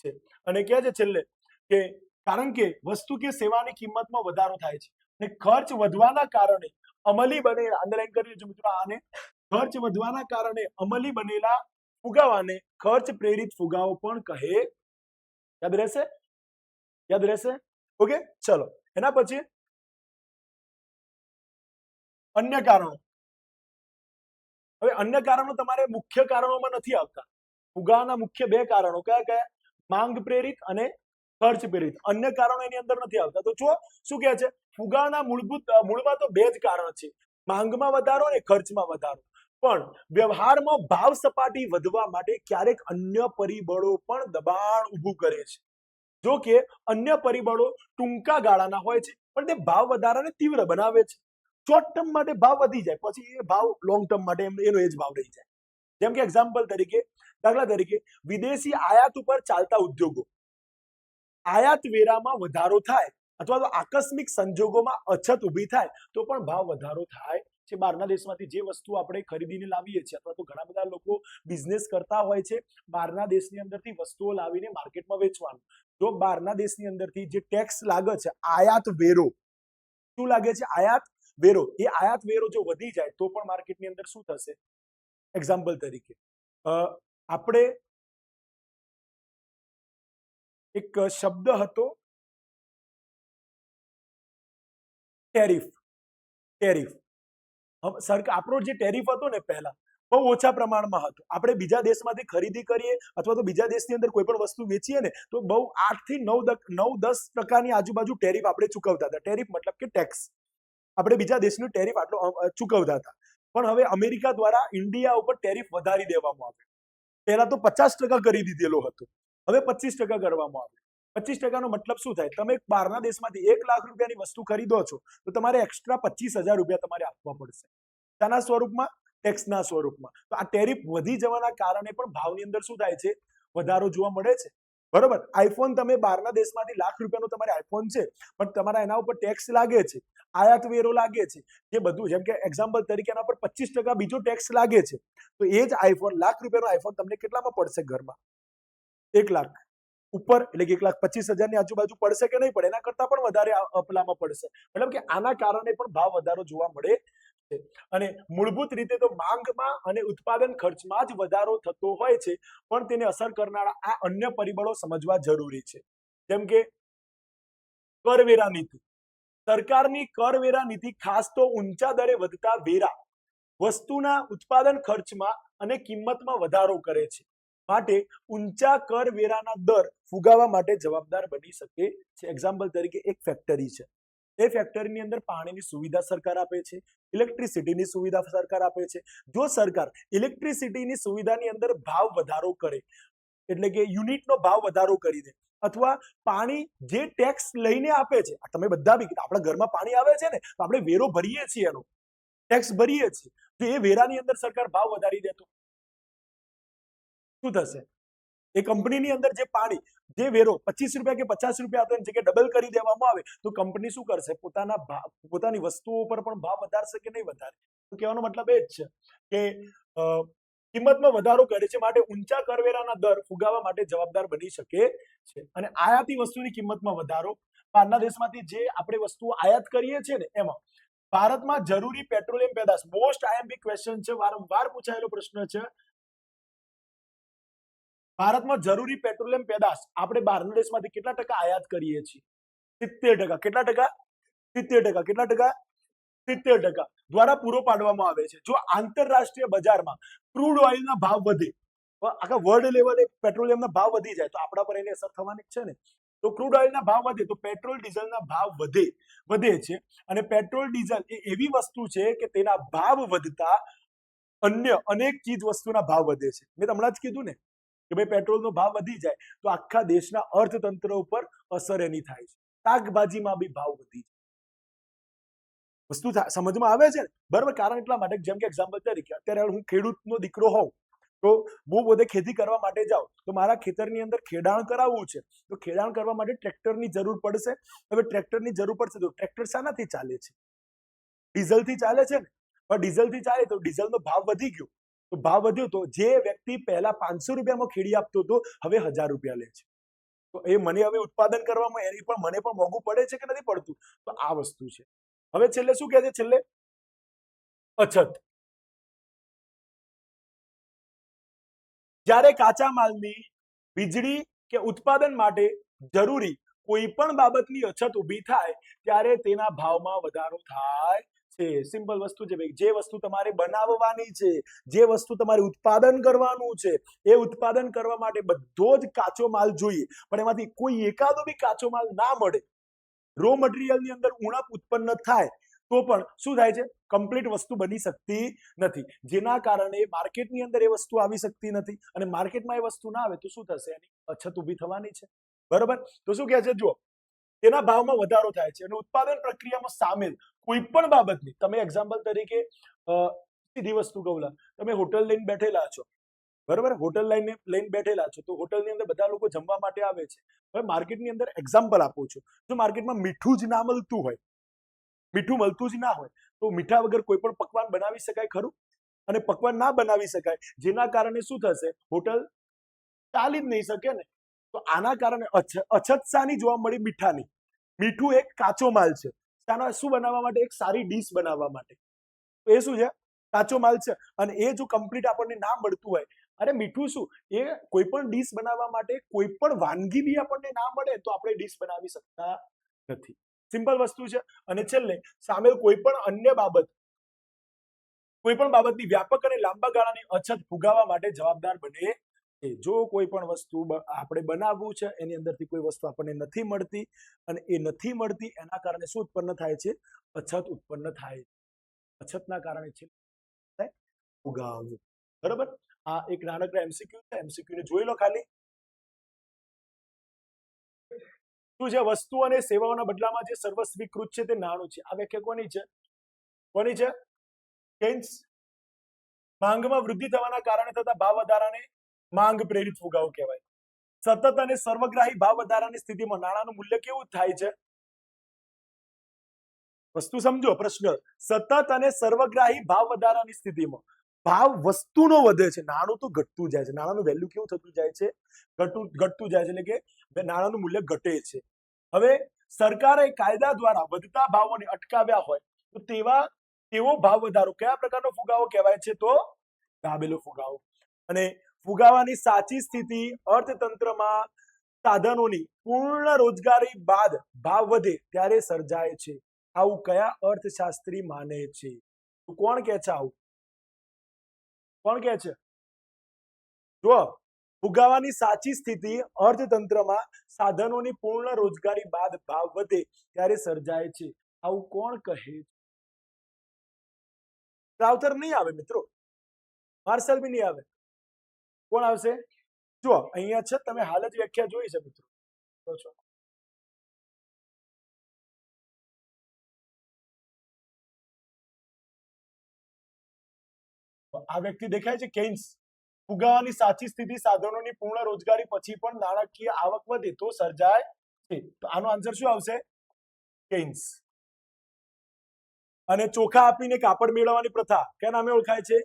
છે. અને કહે છે છેલ્લે કે કારણ કે વસ્તુ કે સેવાની કિંમતમાં વધારો થાય છે અને ખર્ચ વધવાના કારણે અમલી બનેલા, અંડરલાઈન કરી લેજો મિત્રો આને, ખર્ચ વધવાના કારણે અમલી બનેલા ફુગાવાને ખર્ચ પ્રેરિત ફુગાવો પણ કહે. યાદ રહેશે? યાદ રહેશે? ઓકે, ચલો. એના પછી અન્ય કારણો. હવે અન્ય કારણો તમારે મુખ્ય કારણોમાં નથી આવતા. ફુગાવાના મુખ્ય બે કારણો કયા કયા? માંગ પ્રેરિત અને ખર્ચ પ્રેરિત. અન્ય કારણો એની અંદર નથી આવતા. તો જો શું કહે છે? ફુગાવાના મૂળમાં તો બે જ કારણ છે, માંગમાં વધારો અને ખર્ચમાં વધારો. પણ વ્યવહારમાં ભાવ સપાટી વધવા માટે ક્યારેક અન્ય પરિબળો પણ દબાણ ઊભું કરે છે. જો કે અન્ય પરિબળો ટૂંકા ગાળાના હોય છે, પણ તે ભાવ વધારાને તીવ્ર બનાવે છે. શોર્ટ ટર્મ માટે ભાવ વધી જાય, પછી એ ભાવ લોંગ ટર્મ માટે એનો એ જ ભાવ રહી જાય. જેમ કે એક્ઝામ્પલ તરીકે, દાખલા તરીકે વિદેશી આયાત ઉપર ચાલતા ઉદ્યોગો, આયાત વેરામાં વધારો થાય અથવા તો આકસ્મિક સંજોગોમાં અછત ઊભી થાય તો પણ ભાવ વધારો થાય છે. બહારના દેશમાંથી જે વસ્તુ આપણે ખરીદીને લાવીએ છીએ, અથવા તો ઘણા બધા લોકો બિઝનેસ કરતા હોય છે બહારના દેશની અંદરથી વસ્તુઓ લાવીને માર્કેટમાં વેચવાનું. જો બહારના દેશની અંદરથી જે ટેક્સ લાગે છે, આયાત વેરો, શું લાગે છે? આયાત વેરો. એ આયાત વેરો જો વધી જાય તો પણ માર્કેટની અંદર શું થશે? એક્ઝામ્પલ તરીકે આપણે એક શબ્દ હતો ટેરિફ. ટેરિફ સરકાર, આપણો જે ટેરિફ હતો ને પહેલા બહુ ઓછા પ્રમાણમાં હતો. આપણે બીજા દેશમાંથી ખરીદી કરીએ અથવા તો બીજા દેશની અંદર કોઈ પણ વસ્તુ વેચીએ ને તો બહુ 8 થી 9-10% આજુબાજુ ટેરિફ આપણે ચૂકવતા હતા. ટેરિફ મતલબ કે ટેક્સ. આપણે બીજા દેશનું ટેરિફ આટલો ચૂકવતા હતા. પણ હવે અમેરિકા દ્વારા ઇન્ડિયા ઉપર ટેરિફ વધારી દેવામાં આવ્યો. પહેલા તો 50% કરી દીધેલો હતો, હવે 25% કરવામાં આવ્યો. 25%નો મતલબ શું થાય? તમે બહારના દેશમાંથી 1 લાખ રૂપિયાની વસ્તુ ખરીદો છો તો તમારે એક્સ્ટ્રા 25,000 રૂપિયા તમારે આપવા પડશે. શાના સ્વરૂપમાં? ટેક્સના સ્વરૂપમાં. તો આ ટેરિફ વધી જવાના કારણે પણ ભાવની અંદર શું થાય છે? વધારો જોવા મળે છે. બરોબર. આઈફોન, તમે બહારના દેશમાંથી લાખ રૂપિયાનો તમારે આઈફોન છે, પણ તમારા એના ઉપર ટેક્સ લાગે છે, આયાત વેરો લાગે છે, જે બધું, જેમ કે એક્ઝામ્પલ તરીકે એના પર 25% બીજો ટેક્સ લાગે છે, તો એ જ આઈફોન, લાખ રૂપિયાનો આઈફોન તમને કેટલામાં પડશે ઘરમાં? 1 લાખ ઉપર, એટલે કે 1,25,000 ની આજુબાજુ પડશે કે નહીં પડે? એના કરતા પણ વધારે અપલામાં પડશે. મતલબ કે આના કારણે પણ ભાવ વધારો જોવા મળે છે. અને મૂળભૂત રીતે તો માંગમાં અને ઉત્પાદન ખર્ચમાં જ વધારો થતો હોય છે, પણ તેને અસર કરનારા આ અન્ય પરિબળો સમજવા જરૂરી છે. જેમ કે કરવેરા નીતિ. સરકારની કરવેરા નીતિ ખાસ તો ઊંચા દરે વધતા વેરા વસ્તુના ઉત્પાદન ખર્ચમાં અને કિંમતમાં વધારો કરે છે. માટે ઊંચા કરવેરાના દર ફુગાવા માટે જવાબદાર બની શકે છે. એક્ઝામ્પલ તરીકે એક ફેક્ટરી છે, એ ફેક્ટરીની અંદર પાણીની સુવિધા સરકાર આપે છે, ઇલેક્ટ્રિસિટીની સુવિધા સરકાર આપે છે. જો સરકાર ઇલેક્ટ્રિસિટીની સુવિધાની અંદર ભાવ વધારો કરે, એટલે કે યુનિટનો ભાવ વધારો કરી દે, અથવા પાણી જે ટેક્સ લઈને આપે છે, તમે બધા બી આપણા ઘરમાં પાણી આવે છે ને, તો આપણે વેરો ભરીએ છીએ, એનો ટેક્સ ભરીએ છીએ, તો એ વેરાની અંદર સરકાર ભાવ વધારી દે તો શું થશે? એ કંપનીની અંદર જે પાણી, જે વેરો 25 રૂપિયા કે 50 રૂપિયા હતો એની જગ્યાએ ડબલ કરી દેવામાં આવે, તો કંપની શું કરશે? પોતાની વસ્તુઓ પર પણ ભાવ વધારશે કે નહીં વધારે? તો કહેવાનો મતલબ એ જ છે કે કિંમતમાં વધારો કરે છે, માટે ઊંચા કરવેરાના દર ફુગાવા માટે જવાબદાર બની શકે છે. અને આયાતી વસ્તુની કિંમતમાં વધારો, બહારના દેશમાંથી જે આપણે વસ્તુઓ આયાત કરીએ છીએ ને, એમાં ભારતમાં જરૂરી પેટ્રોલિયમ પેદાશ, મોસ્ટ આઈએમપી ક્વેશ્ચન છે, વારંવાર પૂછાયેલો પ્રશ્ન છે. ભારતમાં જરૂરી પેટ્રોલિયમ પેદાશ આપણે બહારના દેશમાંથી કેટલા ટકા આયાત કરીએ છીએ? 70%. કેટલા ટકા? 70%. કેટલા ટકા? 70% દ્વારા પૂરો પાડવામાં આવે છે. જો આંતરરાષ્ટ્રીય બજારમાં ક્રૂડ ઓઇલના ભાવ વધે, આખા વર્લ્ડ લેવલે પેટ્રોલિયમના ભાવ વધી જાય, તો આપણા પર એની અસર થવાની જ છે ને. તો ક્રૂડ ઓઇલના ભાવ વધે તો પેટ્રોલ ડીઝલના ભાવ વધે છે. અને પેટ્રોલ ડીઝલ એ એવી વસ્તુ છે કે તેના ભાવ વધતા અન્ય અનેક ચીજ વસ્તુના ભાવ વધે છે. મેં હમણાં જ કીધું ને કે ભાઈ પેટ્રોલનો ભાવ વધી જાય તો આખા દેશના અર્થતંત્ર ઉપર અસર એની થાય છે. શાકભાજીમાં બી ભાવ વધી જાય. વસ્તુ સમજમાં આવે છે ને? બરાબર. કારણ એટલા માટે, જેમ કે એક્ઝામ્પલ તરીકે અત્યારે હું ખેડૂતનો દીકરો હોઉં, તો હું પોતે ખેતી કરવા માટે જાઉં, તો મારા ખેતરની અંદર ખેડાણ કરાવવું છે, તો ખેડાણ કરવા માટે ટ્રેક્ટરની જરૂર પડશે. હવે ટ્રેક્ટરની જરૂર પડશે તો ટ્રેક્ટર શાનાથી ચાલે છે? ડીઝલથી ચાલે છે ને. પણ ડીઝલથી ચાલે તો ડીઝલનો ભાવ વધી ગયો, તો ભાવ વધ્યો તો જે વ્યક્તિ પહેલા 500 રૂપિયામાં ખેડી આપતો હતો, હવે 1000 રૂપિયા લે છે. તો એ મને હવે ઉત્પાદન કરવામાં એની પણ મને પણ મોંઘું પડે છે કે નથી પડતું? તો આ વસ્તુ છે. હવે છેલ્લે શું કહે છે? છેલ્લે અછત. જ્યારે કાચા માલની, વીજળી કે ઉત્પાદન માટે જરૂરી કોઈ પણ બાબતની અછત ઊભી થાય ત્યારે તેના ભાવમાં વધારો થાય છે. સિમ્પલ વસ્તુ છે ભાઈ. જે વસ્તુ તમારે બનાવવાની છે, જે વસ્તુ તમારે ઉત્પાદન કરવાનું છે, એ ઉત્પાદન કરવા માટે બધો જ કાચો માલ જોઈએ, પણ એમાંથી કોઈ એકાદો બી કાચો માલ ના મળે, રો મટીરિયલની અંદર ઉણપ ઉત્પન્ન થાય, તો પણ શું થાય છે? કમ્પ્લીટ વસ્તુ બની શકતી નથી, જેના કારણે માર્કેટની અંદર એ વસ્તુ આવી શકતી નથી. અને માર્કેટમાં એ વસ્તુ ના આવે તો શું થશે? એની અછત ઊભી થવાની છે. બરોબર. તો શું કહે છે? જુઓ, તેના ભાવમાં વધારો થાય છે અને ઉત્પાદન પ્રક્રિયામાં સામેલ કોઈ પણ બાબતની, તમે એક્ઝામ્પલ તરીકે સીધી વસ્તુ કહું, તમે હોટલ લઈને બેઠેલા છો, બરોબર, હોટલ લઈને બેઠેલા છો, તો હોટલની અંદર બધા લોકો જમવા માટે આવે છે. હવે માર્કેટની અંદર એક્ઝામ્પલ આપું છું, જો માર્કેટમાં મીઠું જ ના મળતું હોય, મીઠું મળતું જ ના હોય, તો મીઠા વગર કોઈ પણ પકવાન બનાવી શકાય ખરું? અને પકવાન ના બનાવી શકાય, જેના કારણે શું થશે? હોટલ ચાલી જ નહીં શકે ને. તો આના કારણે અછત શાની જોવા મળી? મીઠાની. મીઠું એક કાચો માલ છે. શું બનાવવા માટે? એક સારી ડીશ બનાવવા માટે. તો એ શું છે? કાચો માલ છે. અને એ જો કમ્પ્લીટ આપણને ના મળતું હોય, અરે મીઠું શું, એ કોઈ પણ ડીશ બનાવવા માટે, કોઈ પણ વાનગી બી આપણને ના મળે તો આપણે ડીશ બનાવી શકતા નથી. સિમ્પલ વસ્તુ છે. અને છેલ્લે સામેલ કોઈ પણ અન્ય બાબત, કોઈ પણ બાબતની વ્યાપક અને લાંબા ગાળાની અછત ફુગાવા માટે જવાબદાર બને. જો કોઈ પણ વસ્તુ આપણે બનાવવું છે, એની અંદરથી કોઈ વસ્તુ આપણને નથી મળતી, અને એ નથી મળતી એના કારણે શું ઉત્પન્ન થાય છે? અછત ઉત્પન્ન થાય. અછતના કારણે છે ફુગાવો. બરોબર. આ એક નાનકડા એમસીક્યુ છે. એમસીક્યુ ને જોઈ લો ખાલી. શું છે? વસ્તુ અને સેવાઓના બદલામાં જે સર્વસ્વીકૃત છે તે નાણું છે. આ વ્યાખ્યા કોની છે? કોની છે? કેન્સ. માંગમાં વૃદ્ધિ થવાના કારણે થતા ભાવ વધારાને માંગ પ્રેરિત ફુગાવો કહેવાય. સતત અને સર્વગ્રાહી ભાવ વધારાની સ્થિતિમાં નાણાંનું મૂલ્ય કેવું થાય છે? વસ્તુ સમજો પ્રશ્ન. સતત અને સર્વગ્રાહી ભાવ વધારાની સ્થિતિમાં ભાવ વસ્તુનો વધે છે, નાણું તો ઘટતું જાય છે. નાણાંનું વેલ્યુ કેવું થતું જાય છે? ઘટતું જાય છે, એટલે કે નાણાંનું મૂલ્ય ઘટે છે. હવે સરકારે કાયદા દ્વારા વધતા ભાવોને અટકાવ્યા હોય તો તેવો ભાવ વધારો કયા પ્રકારનો ફુગાવો કહેવાય છે? તો દાબેલો ફુગાવો. અને ફુગાવાની સાચી સ્થિતિ અર્થતંત્રમાં સાધનોની પૂર્ણ રોજગારી બાદ ભાવ વધે ત્યારે સર્જાય છે. આવું કયા અર્થશાસ્ત્રી માને છે? કોણ કે છે આવું? કોણ કે છે? જો ફુગાવાની સાચી સ્થિતિ અર્થતંત્રમાં સાધનોની પૂર્ણ રોજગારી બાદ ભાવ વધે ત્યારે સર્જાય છે. આવું કોણ કહે? રાઉથર નહીં આવે મિત્રો, માર્શલ બી નહીં આવે. કોણ આવશે? જુઓ અહીંયા છે, તમે હાલ જ વ્યાખ્યા જોઈ છે મિત્રો. આ વ્યક્તિ દેખાય છે, કેન્સ. ફુગાવાની સાચી સ્થિતિ સાધનોની પૂર્ણ રોજગારી પછી પણ નાણાકીય આવક વધે તો સર્જાય છે. તો આનો આન્સર શું આવશે? કેન્સ. અને ચોખા આપીને કાપડ મેળવવાની પ્રથા કયા નામે ઓળખાય છે?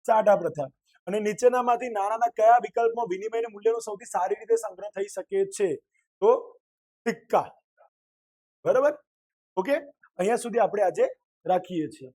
ચાડા પ્રથા. અને નીચેનામાંથી નાણાંના કયા વિકલ્પમાં વિનિમય મૂલ્યનો સૌથી સારી રીતે સંગ્રહ થઈ શકે છે? તો સિક્કા. બરાબર, ઓકે. અહીંયા સુધી આપણે આજે રાખીએ છીએ.